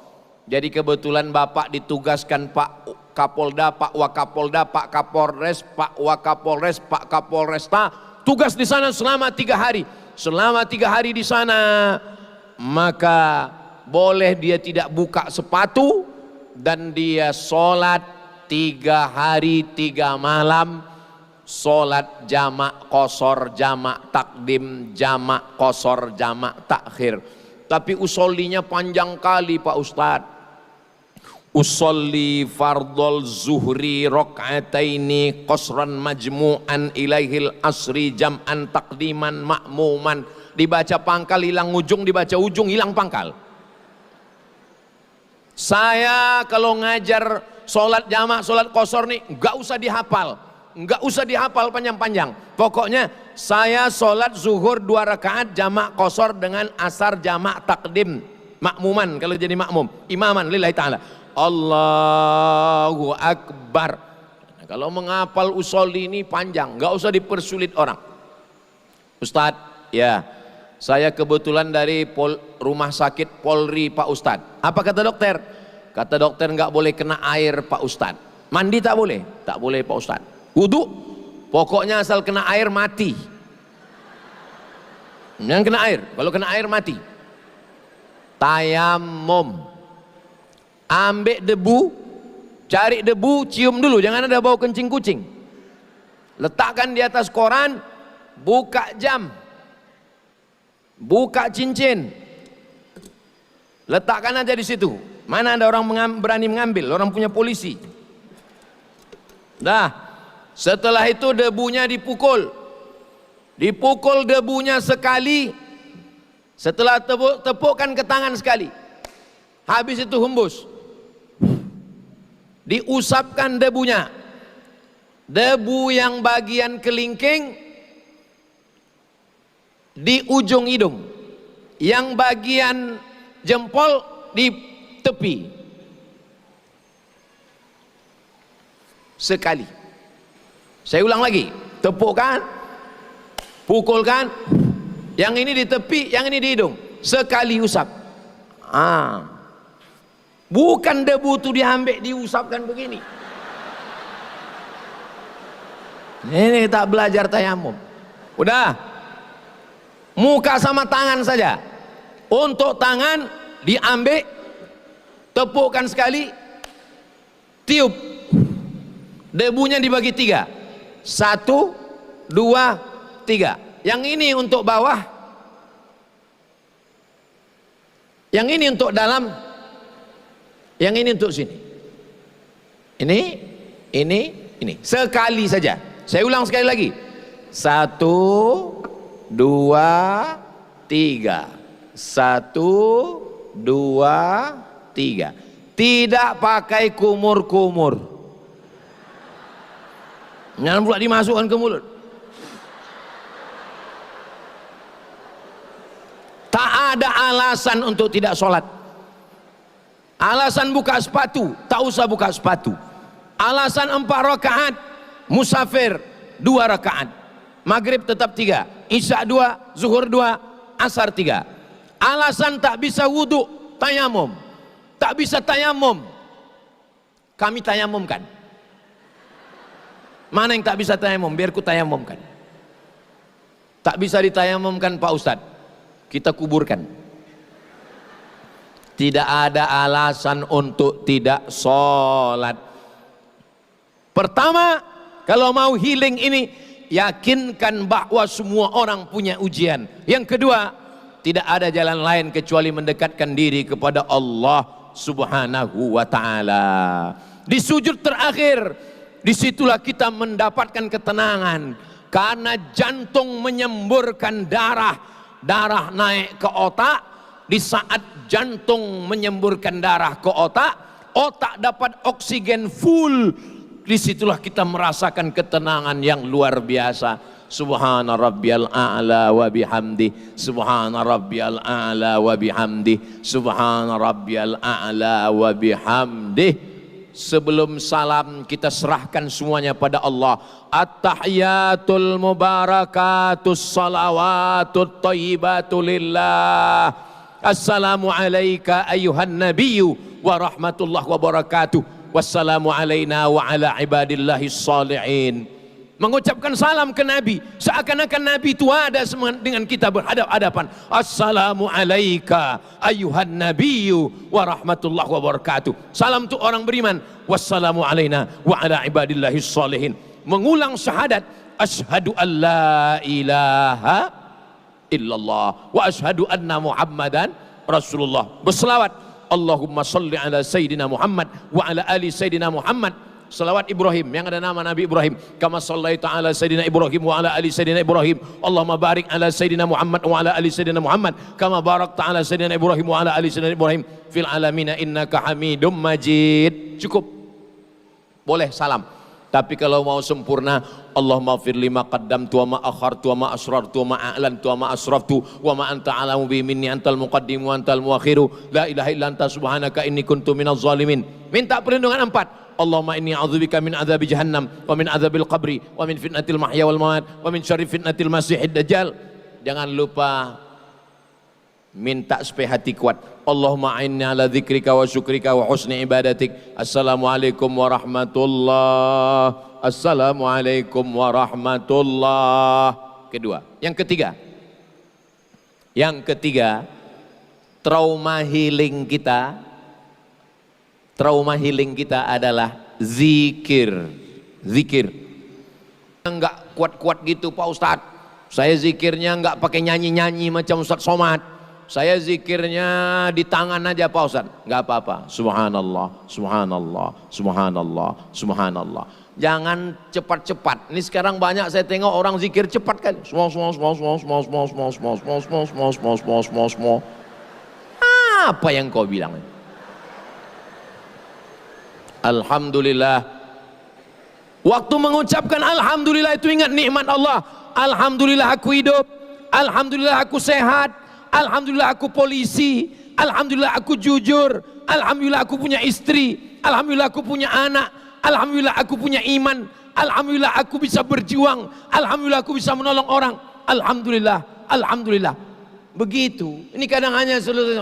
Jadi kebetulan Bapak ditugaskan Pak Kapolda, Pak Wakapolda, Pak Kapolres, Pak Wakapolres, Pak Kapolresta, tugas di sana selama 3 hari. Selama 3 hari di sana, maka boleh dia tidak buka sepatu dan dia sholat 3 hari 3 malam. Sholat jamak qashar, jamak takdim, jamak qashar, jamak takhir. Tapi usollinya panjang kali Pak Ustadz. Usolli fardol zuhri rok'ataini qasran majmu'an ilaihil asri jam'an takdiman ma'muman. Dibaca pangkal hilang ujung, dibaca ujung hilang pangkal. Saya kalau ngajar sholat jamak, sholat qashar nih nggak usah dihafal. Nggak usah dihafal panjang-panjang. Pokoknya saya sholat zuhur 2 rakaat jamak qashar dengan asar jamak takdim. Makmuman kalau jadi makmum. Imaman lillahi ta'ala. Allahu Akbar. Nah, kalau menghafal usolli ini panjang. Nggak usah dipersulit orang. Ustadz, ya saya kebetulan dari rumah sakit Polri Pak Ustadz. Apa kata dokter? Kata dokter nggak boleh kena air Pak Ustadz. Mandi tak boleh? Tak boleh Pak Ustadz. Wudhu, pokoknya asal kena air mati. Jangan kena air, kalau kena air mati. Tayamum, ambil debu, cari debu, cium dulu, jangan ada bau kencing kucing. Letakkan di atas koran, buka jam, buka cincin, letakkan aja di situ. Mana ada orang berani mengambil, orang punya polisi. Dah. Setelah itu debunya dipukul. Dipukul debunya sekali. Setelah tepukkan ke tangan sekali. Habis itu hembus. Diusapkan debunya. Debu yang bagian kelingking di ujung hidung. Yang bagian jempol di tepi. Sekali. Saya ulang lagi, tepukkan, pukulkan, yang ini di tepi, yang ini di hidung, sekali usap. Bukan debu itu diambil, diusapkan begini. Ini tak belajar tayamum. Udah, muka sama tangan saja. Untuk tangan diambil, tepukkan sekali, tiup, debunya dibagi 3. 1, 2, 3. Yang ini untuk bawah, yang ini untuk dalam, yang ini untuk sini. Ini. Sekali saja. Saya ulang sekali lagi. 1, 2, 3. 1, 2, 3. Tidak pakai kumur-kumur. Jangan pula dimasukkan ke mulut. Tak ada alasan untuk tidak sholat. Alasan buka sepatu, tak usah buka sepatu. Alasan 4 rakaat, musafir 2 rakaat. Maghrib tetap 3, isya 2, zuhur 2, asar 3. Alasan tak bisa wudhu, tayamum. Tak bisa tayamum, kami tayamumkan. Mana yang tak bisa tayamum? Biar ku tayamumkan. Tak bisa ditayamumkan Pak Ustadz, kita kuburkan. Tidak ada alasan untuk tidak sholat. Pertama, kalau mau healing ini, yakinkan bahwa semua orang punya ujian. Yang kedua, tidak ada jalan lain kecuali mendekatkan diri kepada Allah Subhanahu wa ta'ala. Di sujud terakhir, disitulah kita mendapatkan ketenangan, karena jantung menyemburkan darah, darah naik ke otak. Di saat jantung menyemburkan darah ke otak, otak dapat oksigen full. Disitulah kita merasakan ketenangan yang luar biasa. Subhana rabbiyal a'la wa bihamdi, subhana rabbiyal a'la wa bihamdi, subhana rabbiyal a'la wa bihamdi. Sebelum salam kita serahkan semuanya pada Allah. At-tahiyatul mubarakatus salawatut thayyibatu lillah. Assalamu alayka ayuhan nabiyyu wa rahmatullahi wa barakatuh. Wassalamu alayna wa ala ibadillahis salihin. Mengucapkan salam ke Nabi, seakan-akan Nabi itu ada dengan kita berhadapan-hadapan. Assalamu alayka ayuhan nabiyyu wa rahmatullahi wa barakatuh. Salam itu orang beriman. Wassalamu alayna wa ala ibadillahis salihin. Mengulang syahadat, asyhadu an la ilaha illallah wa asyhadu anna muhammadan rasulullah. Berselawat, Allahumma salli ala sayyidina Muhammad wa ala ali sayyidina Muhammad. Salawat Ibrahim yang ada nama Nabi Ibrahim. Kama sallaita ala sayyidina Ibrahim wa ala ali sayyidina Ibrahim. Allahumma barik ala sayyidina Muhammad wa ala ali sayyidina Muhammad. Kama barakta ala sayyidina Ibrahim wa ala ali sayyidina Ibrahim fil alamina innaka Hamidum Majid. Cukup. Boleh salam. Tapi kalau mau sempurna, Allahumma fir lima qaddamtu wa ma akhartu wa ma asrartu wa ma a'lantu wa ma asraftu wa ma anta alamu bi minni antal muqaddim wa antal muakhiru la ilaha illa anta subhanaka inni kuntu minaz zalimin. Minta perlindungan 4. Allahumma inni a'udzubika min adzabi jahannam wa min adzabil qabri wa min fitnatil mahya wal mamat wa min syarri fitnatil masiihid dajjal. Jangan lupa minta supaya hati kuat. Allahumma a'inni ala dzikrika wa syukrika wa husni ibadatik. Assalamualaikum warahmatullahi. Assalamualaikum warahmatullahi. Kedua. Yang ketiga, trauma healing kita adalah zikir. Enggak kuat-kuat gitu Pak Ustadz. Saya zikirnya enggak pakai nyanyi-nyanyi macam Ustadz Somad. Saya zikirnya di tangan aja Pak Ustadz. Enggak apa-apa. Subhanallah, subhanallah, subhanallah, subhanallah. Jangan cepat-cepat. Ini sekarang banyak saya tengok orang zikir cepat kan. Apa yang kau bilang? Alhamdulillah. Waktu mengucapkan alhamdulillah itu ingat nikmat Allah. Alhamdulillah aku hidup. Alhamdulillah aku sehat. Alhamdulillah aku polisi. Alhamdulillah aku jujur. Alhamdulillah aku punya istri. Alhamdulillah aku punya anak. Alhamdulillah aku punya iman. Alhamdulillah aku bisa berjuang. Alhamdulillah aku bisa menolong orang. Alhamdulillah. Alhamdulillah. Begitu. Ini kadang hanya seluruhnya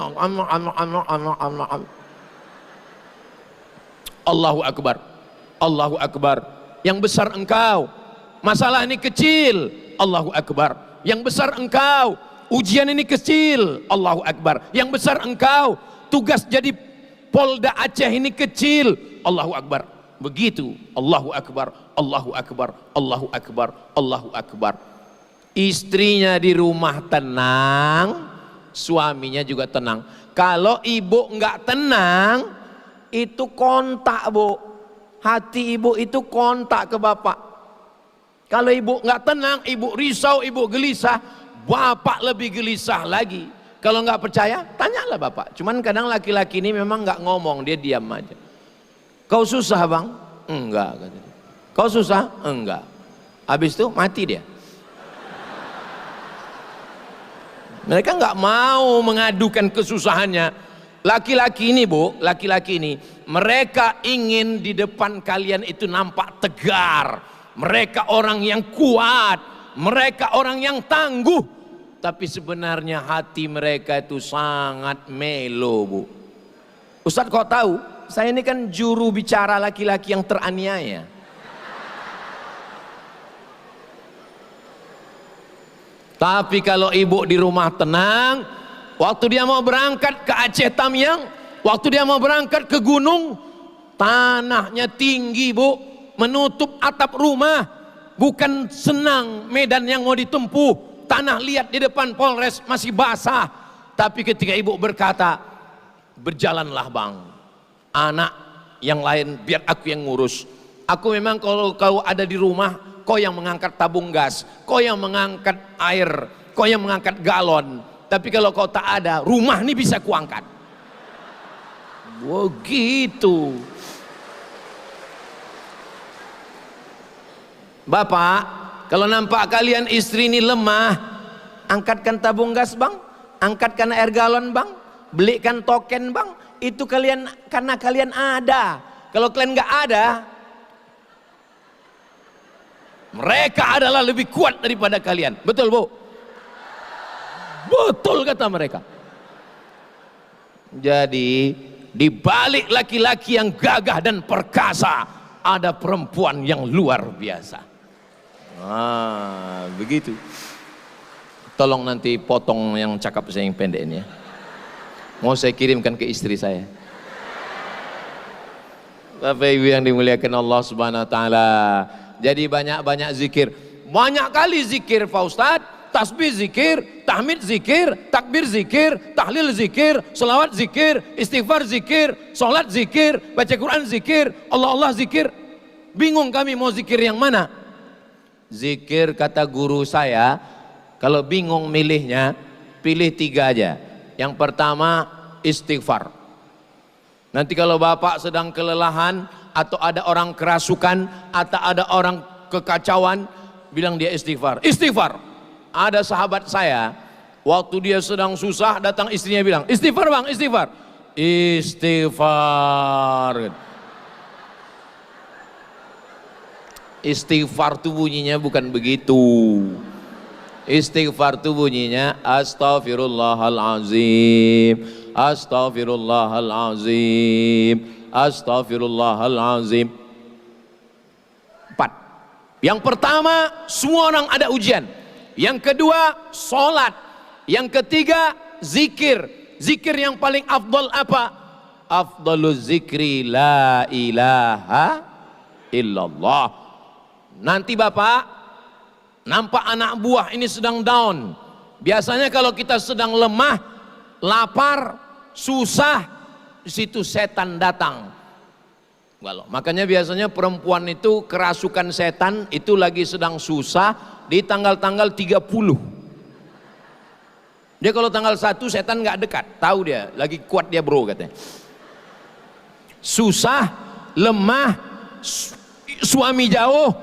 Allahu Akbar, Allahu Akbar. Yang besar engkau, masalah ini kecil. Allahu Akbar. Yang besar engkau, ujian ini kecil. Allahu Akbar. Yang besar engkau, tugas jadi Polda Aceh ini kecil. Allahu Akbar. Begitu. Allahu Akbar, Allahu Akbar, Allahu Akbar, Allahu Akbar. Istrinya di rumah tenang, suaminya juga tenang. Kalau ibu enggak tenang, itu kontak Bu, hati ibu itu kontak ke bapak. Kalau ibu nggak tenang, ibu risau, ibu gelisah, bapak lebih gelisah lagi. Kalau nggak percaya, tanyalah bapak. Cuman kadang laki-laki ini memang nggak ngomong, dia diam aja. Kau susah bang? Enggak. Kau susah? Enggak. Habis itu mati dia. Mereka nggak mau mengadukan kesusahannya. Laki-laki ini Bu, laki-laki ini mereka ingin di depan kalian itu nampak tegar. Mereka orang yang kuat, mereka orang yang tangguh. Tapi sebenarnya hati mereka itu sangat melo Bu. Ustadz kok tahu? Saya ini kan juru bicara laki-laki yang teraniaya. Tapi kalau ibu di rumah tenang, waktu dia mau berangkat ke Aceh Tamiang, waktu dia mau berangkat ke gunung, tanahnya tinggi Bu, menutup atap rumah. Bukan senang medan yang mau ditempuh. Tanah liat di depan Polres masih basah. Tapi ketika ibu berkata, berjalanlah bang, anak yang lain biar aku yang ngurus. Aku memang kalau kau ada di rumah, kau yang mengangkat tabung gas, kau yang mengangkat air, kau yang mengangkat galon. Tapi kalau kau tak ada, rumah ini bisa kuangkat. Begitu. Bapak, kalau nampak kalian istri ini lemah, angkatkan tabung gas bang, angkatkan air galon bang, belikan token bang. Itu kalian karena kalian ada. Kalau kalian nggak ada, mereka adalah lebih kuat daripada kalian. Betul bu? Betul kata mereka. Jadi di balik laki-laki yang gagah dan perkasa ada perempuan yang luar biasa. Begitu. Tolong nanti potong yang cakap saya yang pendek ini ya. Mau saya kirimkan ke istri saya. Bapak Ibu yang dimuliakan Allah Subhanahu wa taala. Jadi banyak-banyak zikir. Banyak kali zikir Pak Ustadz. Tasbih zikir, tahmid zikir, takbir zikir, tahlil zikir, selawat zikir, istighfar zikir, sholat zikir, baca Quran zikir, Allah zikir. Bingung kami mau zikir yang mana? Zikir kata guru saya, kalau bingung milihnya, pilih 3 aja. Yang pertama istighfar. Nanti kalau bapak sedang kelelahan, atau ada orang kerasukan, atau ada orang kekacauan, bilang dia istighfar. Istighfar. Ada sahabat saya, waktu dia sedang susah, datang istrinya bilang, istighfar bang, istighfar. Istighfar. Istighfar itu bunyinya bukan begitu. Istighfar itu bunyinya astaghfirullahalazim, astaghfirullahalazim, astaghfirullahalazim. 4. Yang pertama, semua orang ada ujian. Yang kedua, sholat. Yang ketiga, zikir. Zikir yang paling afdal apa? Afdaluz zikri la ilaha illallah. Nanti bapak nampak anak buah ini sedang down. Biasanya kalau kita sedang lemah, lapar, susah, di situ setan datang. Makanya biasanya perempuan itu kerasukan setan itu lagi sedang susah di tanggal-tanggal 30. Dia kalau tanggal 1 setan nggak dekat, tahu dia lagi kuat dia bro katanya. Susah, lemah, suami jauh,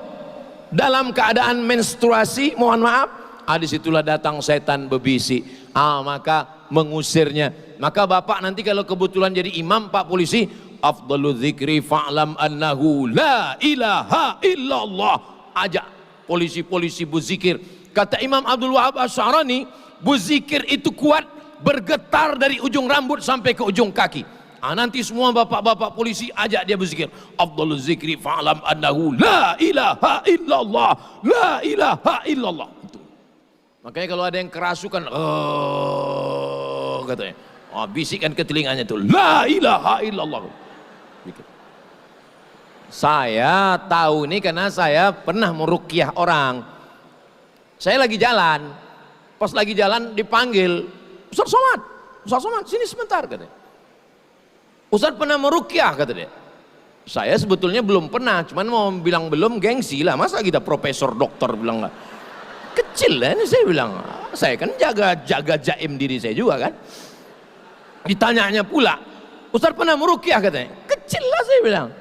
dalam keadaan menstruasi, mohon maaf, disitulah datang setan berbisik. Maka mengusirnya. Maka bapak nanti kalau kebetulan jadi imam pak polisi, afdalu dzikri fa'lam annahu la ilaha illallah. Ajak polisi-polisi berzikir. Kata Imam Abdul Wahab Asy'arani, berzikir itu kuat, bergetar dari ujung rambut sampai ke ujung kaki. Nanti semua bapak-bapak polisi ajak dia berzikir. Afdalu dzikri fa'lam annahu la ilaha illallah, la ilaha illallah. Itu. Makanya kalau ada yang kerasukan, katanya, bisikkan ke telinganya tuh, la ilaha illallah. Saya tahu ini karena saya pernah meruqyah orang. Saya lagi jalan, pas lagi jalan dipanggil, Ustaz Somad, sini sebentar katanya. Ustaz pernah meruqyah kata dia. Saya sebetulnya belum pernah, cuman mau bilang belum gengsi lah. Masa kita profesor doktor bilang nggak? Kecil lah ini saya bilang. Saya kan jaga jaim diri saya juga kan. Ditanyanya pula, Ustaz pernah meruqyah katanya. Kecil lah saya bilang.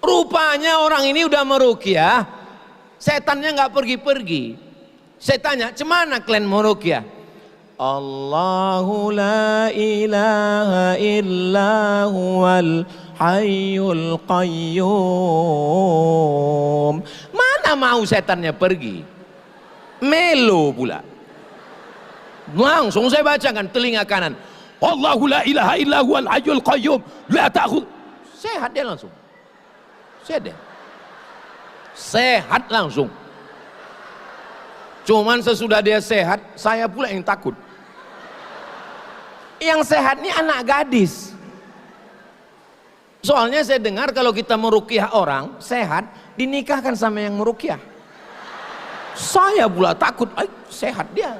Rupanya orang ini udah meruqyah, setannya nggak pergi-pergi. Saya tanya, cemana kalian meruqyah? Allahu la ilaha illa huwal hayyul qayyum. Mana mau setannya pergi? Melo pula. Langsung saya bacakan telinga kanan. Allahu la ilaha illa huwal hayyul qayyum la ta'khudh. Sehat dia langsung. Sehat langsung. Cuman sesudah dia sehat, saya pula yang takut. Yang sehat ini anak gadis. Soalnya saya dengar kalau kita meruqyah orang sehat, dinikahkan sama yang meruqyah. Saya pula takut, sehat dia.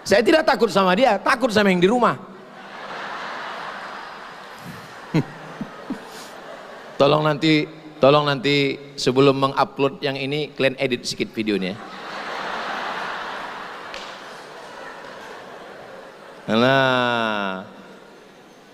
Saya tidak takut sama dia, takut sama yang di rumah. Tolong nanti sebelum mengupload yang ini, kalian edit sedikit videonya. Nah,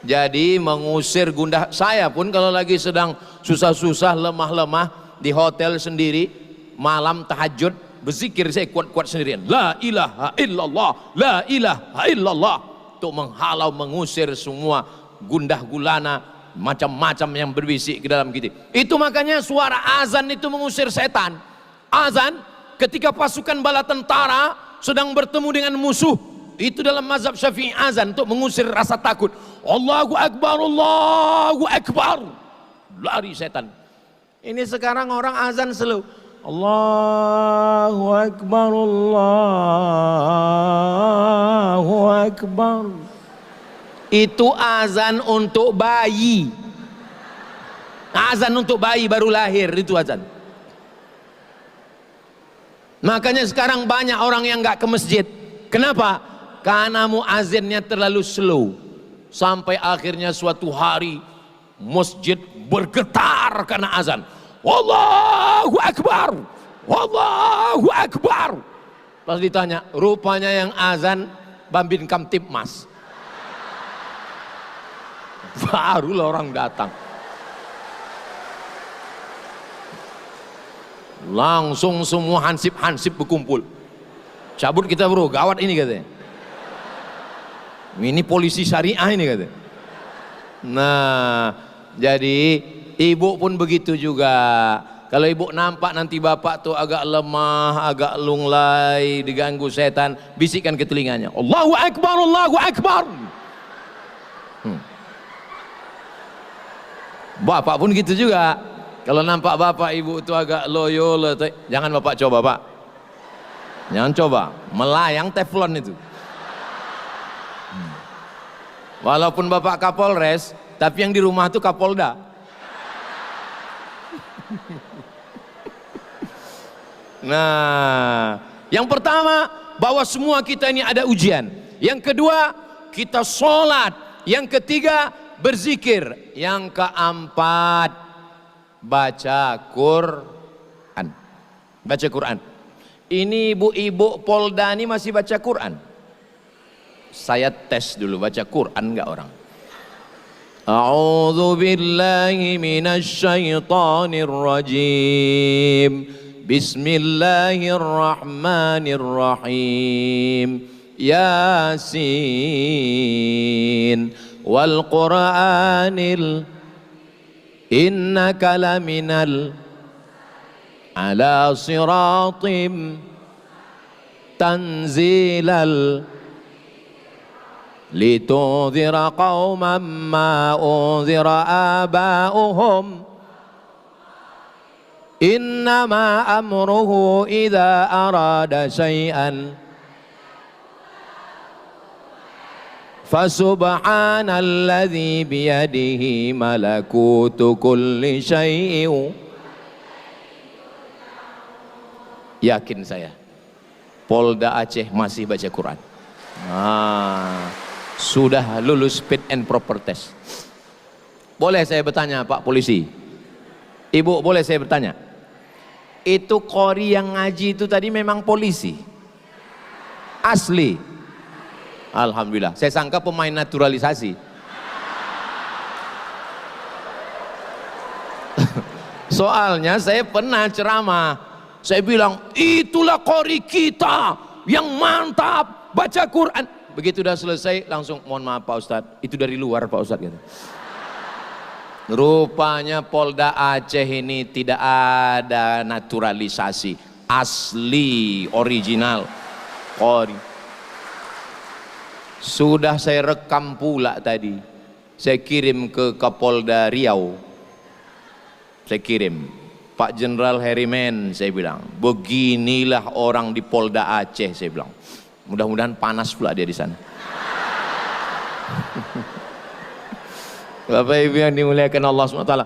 jadi mengusir gundah. Saya pun kalau lagi sedang susah-susah, lemah-lemah di hotel sendiri, malam tahajud, berzikir saya kuat-kuat sendirian. La ilaha illallah, la ilaha illallah. Untuk menghalau, mengusir semua gundah gulana, macam-macam yang berbisik ke dalam kita. Itu makanya suara azan itu mengusir setan. Azan ketika pasukan bala tentara sedang bertemu dengan musuh, itu dalam mazhab Syafi'i azan untuk mengusir rasa takut. Allahu Akbar, Allahu Akbar. Lari setan. Ini sekarang orang azan slow. Allahu Akbar, Allahu Akbar. Itu azan untuk bayi. Azan untuk bayi baru lahir, itu azan. Makanya sekarang banyak orang yang nggak ke masjid. Kenapa? Karena muazzinnya terlalu slow. Sampai akhirnya suatu hari masjid bergetar karena azan. Wallahu Akbar, Wallahu Akbar. Pas ditanya, rupanya yang azan Bambin Kamtibmas. Barulah orang datang. Langsung semua hansip-hansip berkumpul. Cabut kita bro, gawat ini katanya. Ini polisi syariah ini katanya. Nah, jadi ibu pun begitu juga. Kalau ibu nampak nanti bapak tuh agak lemah, agak lunglai, diganggu setan, bisikkan ke telinganya. Allahu Akbar, Allahu Akbar. Bapak pun gitu juga. Kalau nampak bapak ibu itu agak loyo, jangan bapak coba pak. Jangan coba, melayang teflon itu. Walaupun bapak Kapolres, tapi yang di rumah itu Kapolda. Nah, yang pertama bahwa semua kita ini ada ujian. Yang kedua kita sholat. Yang ketiga berzikir. Yang keempat baca Quran. Baca Quran. Ini ibu-ibu Polda ini masih baca Quran. Saya tes dulu baca Quran enggak orang. A'udzu billahi minasy syaithanir rajim. Bismillahirrahmanirrahim. Yasin wal Qur'anil innaka laminal ala siratim tanzilal litunzira qauman ma unzira aba'uhum innama amruhu idza arada syai'an fasubhanalladzi biyadihi malakutu kulli syai'in. Yakin saya Polda Aceh masih baca Quran. Sudah lulus fit and proper test. Boleh saya bertanya Pak Polisi? Ibu boleh saya bertanya? Itu qori yang ngaji itu tadi memang polisi? Asli? Alhamdulillah, saya sangka pemain naturalisasi. Soalnya saya pernah ceramah, saya bilang itulah qori kita yang mantap baca Quran. Begitu udah selesai langsung mohon maaf Pak Ustadz, itu dari luar Pak Ustadz gitu. Rupanya Polda Aceh ini tidak ada naturalisasi, asli original qori. Sudah saya rekam pula tadi, saya kirim ke Kapolda Riau, saya kirim Pak Jenderal Herimen, saya bilang beginilah orang di Polda Aceh, saya bilang mudah-mudahan panas pula dia di sana. Bapak Ibu yang dimuliakan Allah SWT,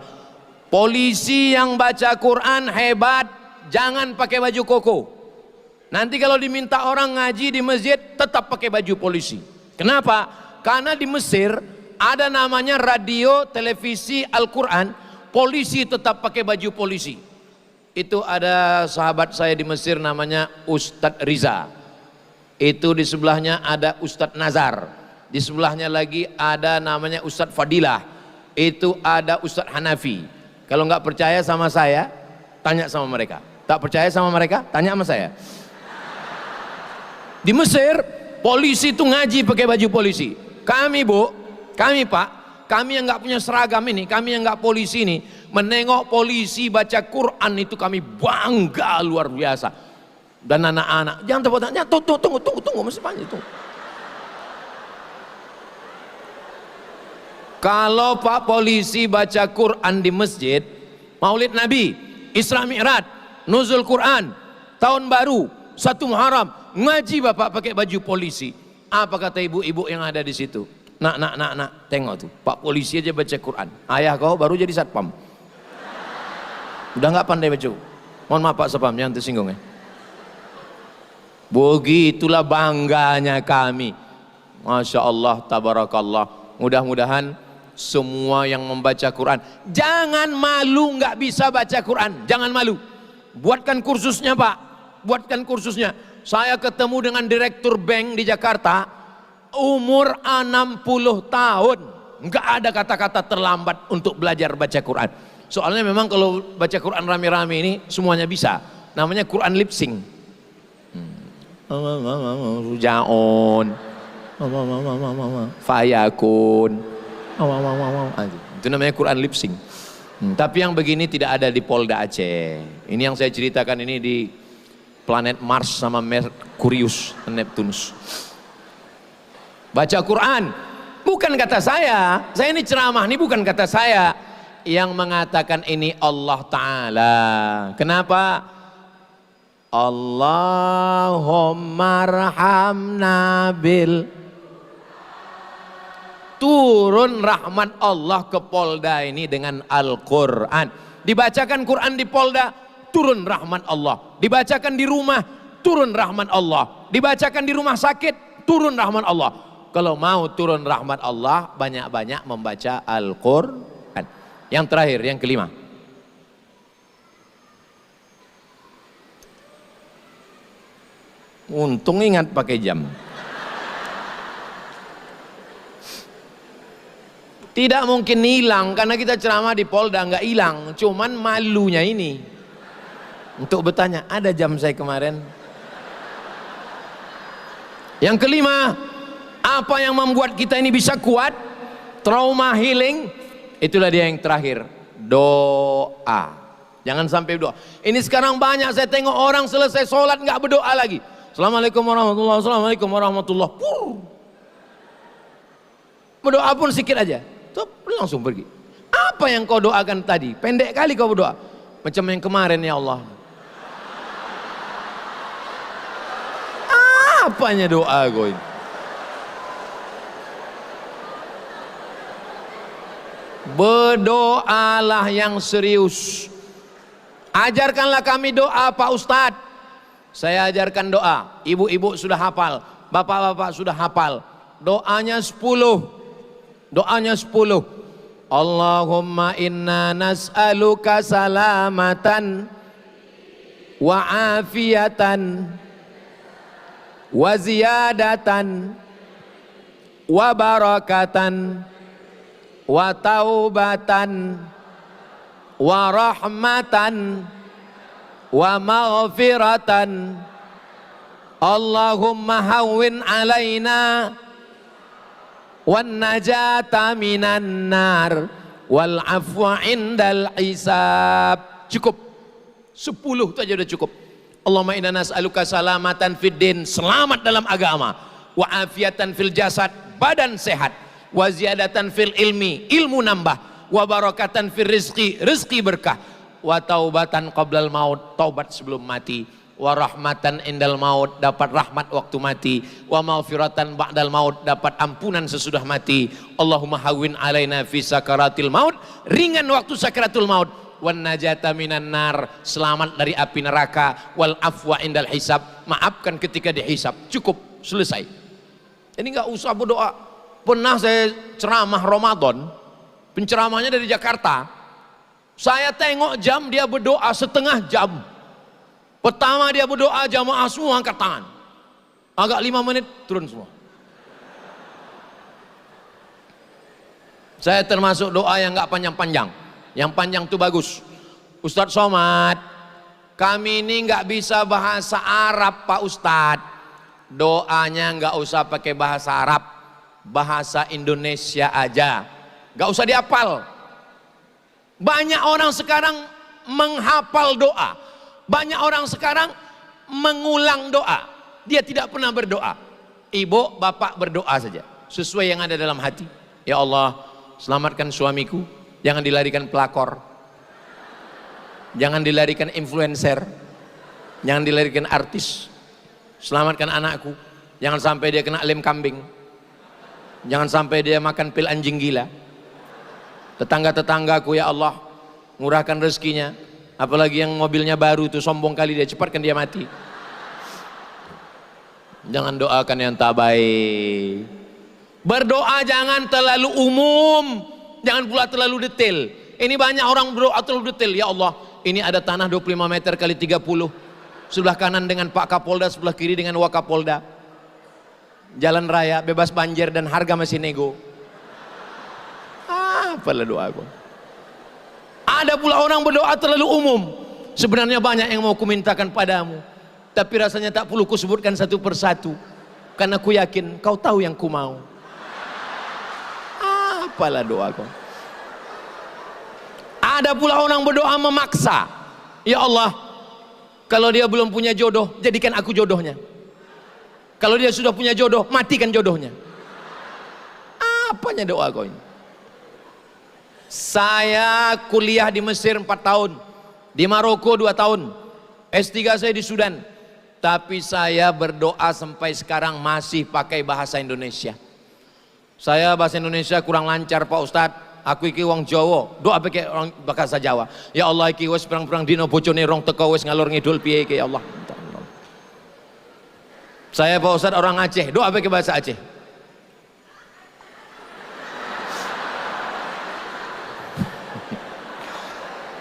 polisi yang baca Quran hebat, jangan pakai baju koko. Nanti kalau diminta orang ngaji di masjid tetap pakai baju polisi. Kenapa? Karena di Mesir ada namanya radio, televisi, Al-Quran, polisi tetap pakai baju polisi. Itu ada sahabat saya di Mesir namanya Ustadz Riza. Itu di sebelahnya ada Ustadz Nazar. Di sebelahnya lagi ada namanya Ustadz Fadilah. Itu ada Ustadz Hanafi. Kalau nggak percaya sama saya, tanya sama mereka. Tak percaya sama mereka, tanya sama saya. Di Mesir, polisi itu ngaji pakai baju polisi. Kami Bu, kami Pak, kami yang nggak punya seragam ini, kami yang nggak polisi ini, menengok polisi baca Quran itu kami bangga luar biasa. Dan anak-anak, jangan tepuk tangan, tunggu, masih panjang itu. Kalau Pak polisi baca Quran di masjid, Maulid Nabi, Isra Mi'raj, Nuzul Quran, Tahun Baru, 1 Muharram, ngaji Bapak pakai baju polisi. Apa kata ibu-ibu yang ada di situ? Nak, tengok tuh, Pak polisi aja baca Quran. Ayah kau baru jadi satpam. Udah nggak pandai baca. Mohon maaf Pak Satpam, jangan tersinggung ya. Begitulah bangganya kami. Masya Allah, tabarakallah. Mudah-mudahan semua yang membaca Quran, jangan malu nggak bisa baca Quran, jangan malu. Buatkan kursusnya Pak, buatkan kursusnya. Saya ketemu dengan direktur bank di Jakarta, umur 60 tahun, nggak ada kata-kata terlambat untuk belajar baca Quran. Soalnya memang kalau baca Quran rame-rame ini semuanya bisa. Namanya Quran lip sync. Rujaon, Fayakun, itu namanya Quran lip sync. Tapi yang begini tidak ada di Polda Aceh. Ini yang saya ceritakan ini di planet Mars sama Merkurius, Neptunus. Baca Quran, bukan kata saya ini ceramah, ini bukan kata saya. Yang mengatakan ini Allah Ta'ala. Kenapa? Allahumma arhamna bil. Turun rahmat Allah ke Polda ini dengan Al-Quran. Dibacakan Quran di Polda, turun rahmat Allah. Dibacakan di rumah, turun rahmat Allah. Dibacakan di rumah sakit, turun rahmat Allah. Kalau mau turun rahmat Allah, banyak-banyak membaca Al-Quran. Yang terakhir, yang kelima. Untung ingat pakai jam. Tidak mungkin hilang karena kita ceramah di Polda nggak hilang, cuman malunya ini. Untuk bertanya, ada jam saya kemarin. Yang kelima, apa yang membuat kita ini bisa kuat? Trauma healing. Itulah dia yang terakhir, doa. Jangan sampai doa. Ini sekarang banyak saya tengok orang selesai sholat nggak berdoa lagi. Assalamualaikum warahmatullahi wabarakatuh. Assalamualaikum warahmatullahi wabarakatuh. Berdoa pun sedikit aja, tuh langsung pergi. Apa yang kau doakan tadi? Pendek kali kau berdoa. Macam yang kemarin, ya Allah. Apanya doa kau ini? Berdoalah yang serius. Ajarkanlah kami doa Pak Ustadz. Saya ajarkan doa. Ibu-ibu sudah hafal, bapak-bapak sudah hafal. Doanya 10. Doanya 10. Allahumma inna nas'aluka salamatan wa afiatan wa ziyadatan wa barakatan wa taubatan wa rahmatan wa maghfiratan. Allahumma hawwin alaina wan najata minan nar wal afwa indal hisab. Cukup 10 itu aja udah cukup. Allahumma inna nas'aluka salamatan fid din, selamat dalam agama, wa afiatan fil jasad, badan sehat, wa ziyadatan fil ilmi, ilmu nambah, wa barakatan fil rizqi, rizqi berkah, wa taubatan qablal maut, taubat sebelum mati, wa rahmatan indal maut, dapat rahmat waktu mati, wa maghfiratan ba'dal maut, dapat ampunan sesudah mati. Allahumma hawwin alaina fi sakaratil maut, ringan waktu sakaratul maut, wan najata minan nar, selamat dari api neraka, wal afwa indal hisab, maafkan ketika dihisab. Cukup, selesai. Ini nggak usah berdoa. Pernah saya ceramah Ramadan, penceramahnya dari Jakarta, saya tengok jam, dia berdoa setengah jam. Pertama dia berdoa, jamaah semua angkat tangan. Agak 5 menit turun semua. Saya termasuk doa yang nggak panjang-panjang. Yang panjang itu bagus. Ustadz Somad, kami ini nggak bisa bahasa Arab Pak Ustadz. Doanya nggak usah pakai bahasa Arab, bahasa Indonesia aja. Nggak usah dihafal. Banyak orang sekarang menghafal doa. Banyak orang sekarang mengulang doa. Dia tidak pernah berdoa. Ibu, bapak berdoa saja sesuai yang ada dalam hati. Ya Allah, selamatkan suamiku, jangan dilarikan pelakor, jangan dilarikan influencer, jangan dilarikan artis. Selamatkan anakku, jangan sampai dia kena lem kambing, jangan sampai dia makan pil anjing gila. Tetangga-tetanggaku ya Allah, murahkan rezekinya. Apalagi yang mobilnya baru itu, sombong kali dia, cepatkan dia mati. Jangan doakan yang tak baik. Berdoa jangan terlalu umum, jangan pula terlalu detail. Ini banyak orang berdoa terlalu detail. Ya Allah, ini ada tanah 25 meter kali 30, sebelah kanan dengan Pak Kapolda, sebelah kiri dengan Wakapolda, jalan raya bebas banjir dan harga masih nego. Apalah doa aku. Ada pula orang berdoa terlalu umum. Sebenarnya banyak yang mau kumintakan padamu, tapi rasanya tak perlu kusebutkan satu persatu, karena ku yakin kau tahu yang ku mau. Apalah doaku. Ada pula orang berdoa memaksa. Ya Allah, kalau dia belum punya jodoh, jadikan aku jodohnya. Kalau dia sudah punya jodoh, matikan jodohnya. Apanya doa kau ini? Saya kuliah di Mesir 4 tahun, di Maroko 2 tahun, S3 saya di Sudan, tapi saya berdoa sampai sekarang masih pakai bahasa Indonesia. Saya bahasa Indonesia kurang lancar Pak Ustadz. Aku iki wong Jawa, doa pakai orang bahasa Jawa. Ya Allah, iki wis perang-perang dino bojone rong teko wis ngalor ngidul piye iki ya Allah. Saya Pak Ustadz orang Aceh, doa pakai bahasa Aceh.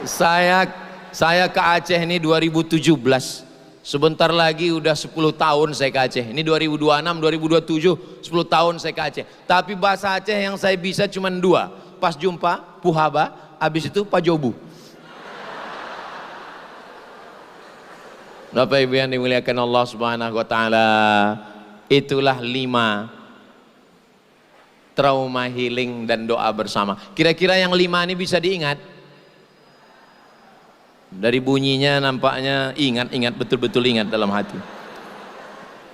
Saya ke Aceh ini 2017. Sebentar lagi udah 10 tahun saya ke Aceh. Ini 2026, 2027, 10 tahun saya ke Aceh. Tapi bahasa Aceh yang saya bisa cuma 2. Pas jumpa, puhaba, habis itu pajobu. Bapak Ibu yang dimuliakan Allah Subhanahu wa taala, itulah 5 trauma healing dan doa bersama. Kira-kira yang 5 ini bisa diingat? Dari bunyinya nampaknya ingat betul-betul ingat dalam hati.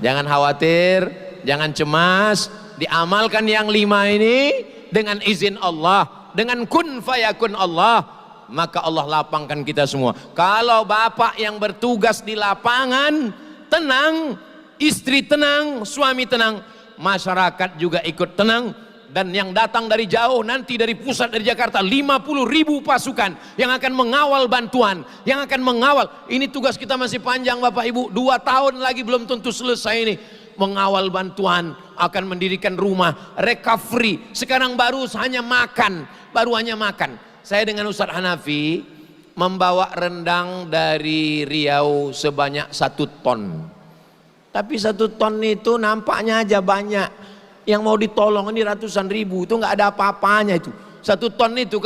Jangan khawatir, jangan cemas, diamalkan yang 5 ini dengan izin Allah, dengan kun fayakun Allah, maka Allah lapangkan kita semua. Kalau bapak yang bertugas di lapangan tenang, istri tenang, suami tenang, masyarakat juga ikut tenang. Dan yang datang dari jauh nanti dari pusat, dari Jakarta, 50.000 pasukan yang akan mengawal bantuan, yang akan mengawal. Ini tugas kita masih panjang Bapak Ibu, 2 tahun lagi belum tentu selesai ini. Mengawal bantuan, akan mendirikan rumah, recovery. Sekarang baru hanya makan. Saya dengan Ustadz Hanafi membawa rendang dari Riau sebanyak 1 ton. Tapi 1 ton itu nampaknya aja banyak. Yang mau ditolong ini ratusan ribu, itu nggak ada apa-apanya itu. 1 ton itu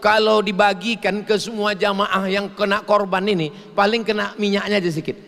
kalau dibagikan ke semua jamaah yang kena korban ini, paling kena minyaknya aja sedikit.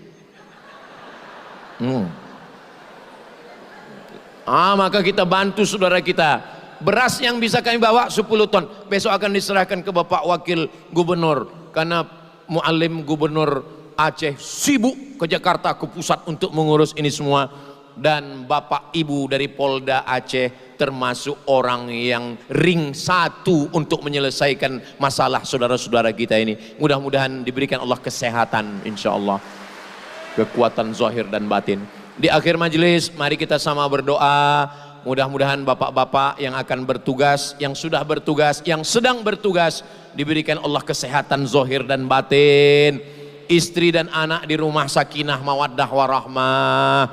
Maka kita bantu saudara kita. Beras yang bisa kami bawa 10 ton, besok akan diserahkan ke Bapak Wakil Gubernur, karena Muallim Gubernur Aceh sibuk ke Jakarta, ke pusat untuk mengurus ini semua. Dan Bapak Ibu dari Polda Aceh termasuk orang yang ring 1 untuk menyelesaikan masalah saudara-saudara kita ini. Mudah-mudahan diberikan Allah kesehatan insya Allah. kekuatan zahir dan batin. Di akhir majelis mari kita sama berdoa, mudah-mudahan bapak-bapak yang akan bertugas, yang sudah bertugas, yang sedang bertugas diberikan Allah kesehatan zahir dan batin, istri dan anak di rumah sakinah mawaddah warahmah,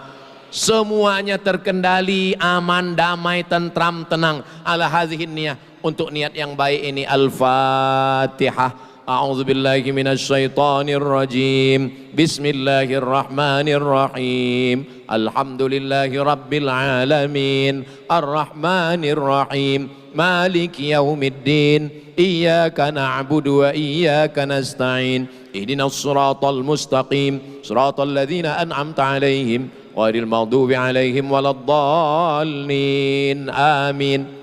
semuanya terkendali, aman, damai, tentram, tenang. Ala hadhihi niyah, untuk niat yang baik ini. Al-Fatihah. A'udzu billahi minasy syaithanir rajim. Bismillahirrahmanirrahim. Alhamdulillahi rabbil alamin. Arrahmanir rahim. Maliki yaumiddin. Iyyaka na'budu wa iyyaka nasta'in. Ihdinas siratal mustaqim. Siratal ladzina an'amta 'alaihim ghairil maghdubi 'alaihim waladdallin. Amin.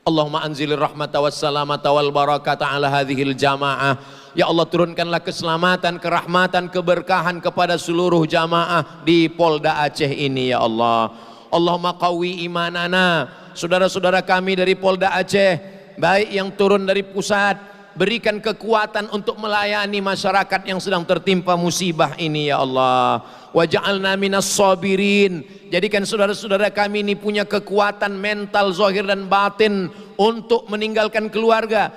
Allahumma anzilir rahmata wassalamata wal barakata ala hadhil jamaah. Ya Allah, turunkanlah keselamatan, kerahmatan, keberkahan kepada seluruh jamaah di Polda Aceh ini ya Allah. Allahumma qawi imanana, saudara-saudara kami dari Polda Aceh, baik yang turun dari pusat, berikan kekuatan untuk melayani masyarakat yang sedang tertimpa musibah ini ya Allah. Waj'alna minas sabirin, jadikan saudara-saudara kami ini punya kekuatan mental zahir dan batin untuk meninggalkan keluarga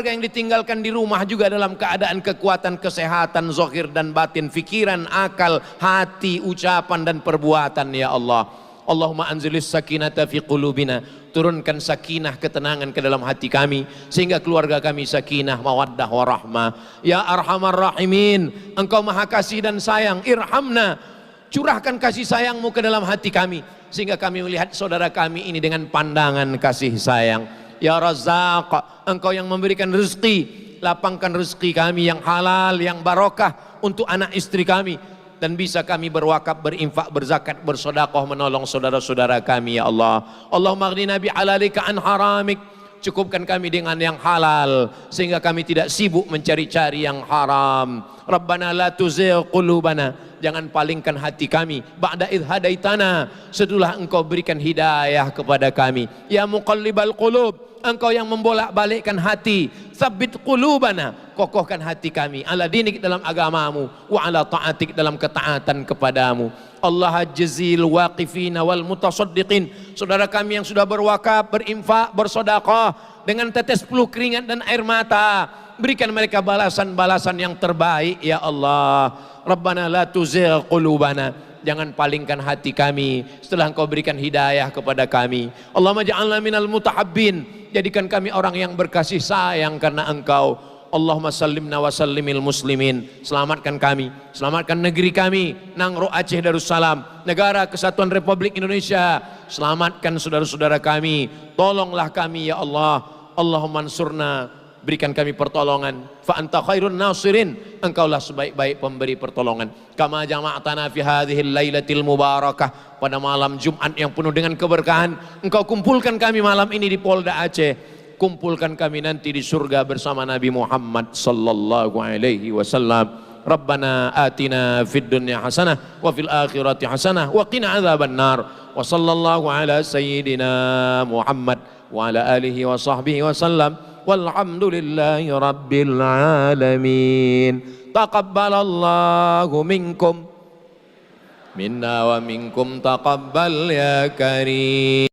yang ditinggalkan di rumah juga dalam keadaan kekuatan kesehatan zahir dan batin, fikiran, akal, hati, ucapan dan perbuatan ya Allah. Allahumma anzilis sakinata fi qulubina, turunkan sakinah, ketenangan ke dalam hati kami sehingga keluarga kami sakinah mawaddah warahmah. Ya arhamar rahimin, Engkau maha kasih dan sayang, irhamna, curahkan kasih sayangmu ke dalam hati kami sehingga kami melihat saudara kami ini dengan pandangan kasih sayang. Ya Razzaq, Engkau yang memberikan rezeki, lapangkan rezeki kami yang halal, yang barokah untuk anak istri kami, dan bisa kami berwakaf, berinfak, berzakat, bersedekah menolong saudara-saudara kami ya Allah. Allahumma aghnina bihalalika an haramik, cukupkan kami dengan yang halal sehingga kami tidak sibuk mencari-cari yang haram. Rabbana la tuzigh qulubana, jangan palingkan hati kami ba'da idh hadaitana, setelah Engkau berikan hidayah kepada kami. Ya muqallibal qulub, Engkau yang membolak-balikkan hati, tsabbit qulubana, kokohkan hati kami ala dinik, dalam agamamu, wa ala ta'atik, dalam ketaatan kepadamu. Allah jazil waqifina wal mutasaddiqin, saudara kami yang sudah berwakaf, berinfak, bersedekah dengan tetes peluh keringat dan air mata, berikan mereka balasan-balasan yang terbaik ya Allah. Rabbana la tuzigh qulubana, jangan palingkan hati kami setelah Engkau berikan hidayah kepada kami. Allahumma ja'alna minal mutahabbin, jadikan kami orang yang berkasih sayang karena Engkau. Allahumma sallimna wa sallimil muslimin, selamatkan kami, selamatkan negeri kami, Nangro Aceh Darussalam, negara kesatuan Republik Indonesia. Selamatkan saudara-saudara kami, tolonglah kami ya Allah. Allahumma ansurna, berikan kami pertolongan. Fa anta khairun nasirin, Engkaulah sebaik-baik pemberi pertolongan. Kama jama'tana fi hadhil lailatil mubarakah, pada malam Jumat yang penuh dengan keberkahan, Engkau kumpulkan kami malam ini di Polda Aceh. Kumpulkan kami nanti di surga bersama Nabi Muhammad sallallahu alaihi wasallam. Rabbana atina fid dunya hasanah wa fil akhirati hasanah wa qina adzabannar. Wa sallallahu ala sayyidina Muhammad wa ala alihi wa sahbihi wasallam. Walhamdulillahi rabbil alamin. Taqabbalallahu minkum minna wa minkum taqabbal ya karim.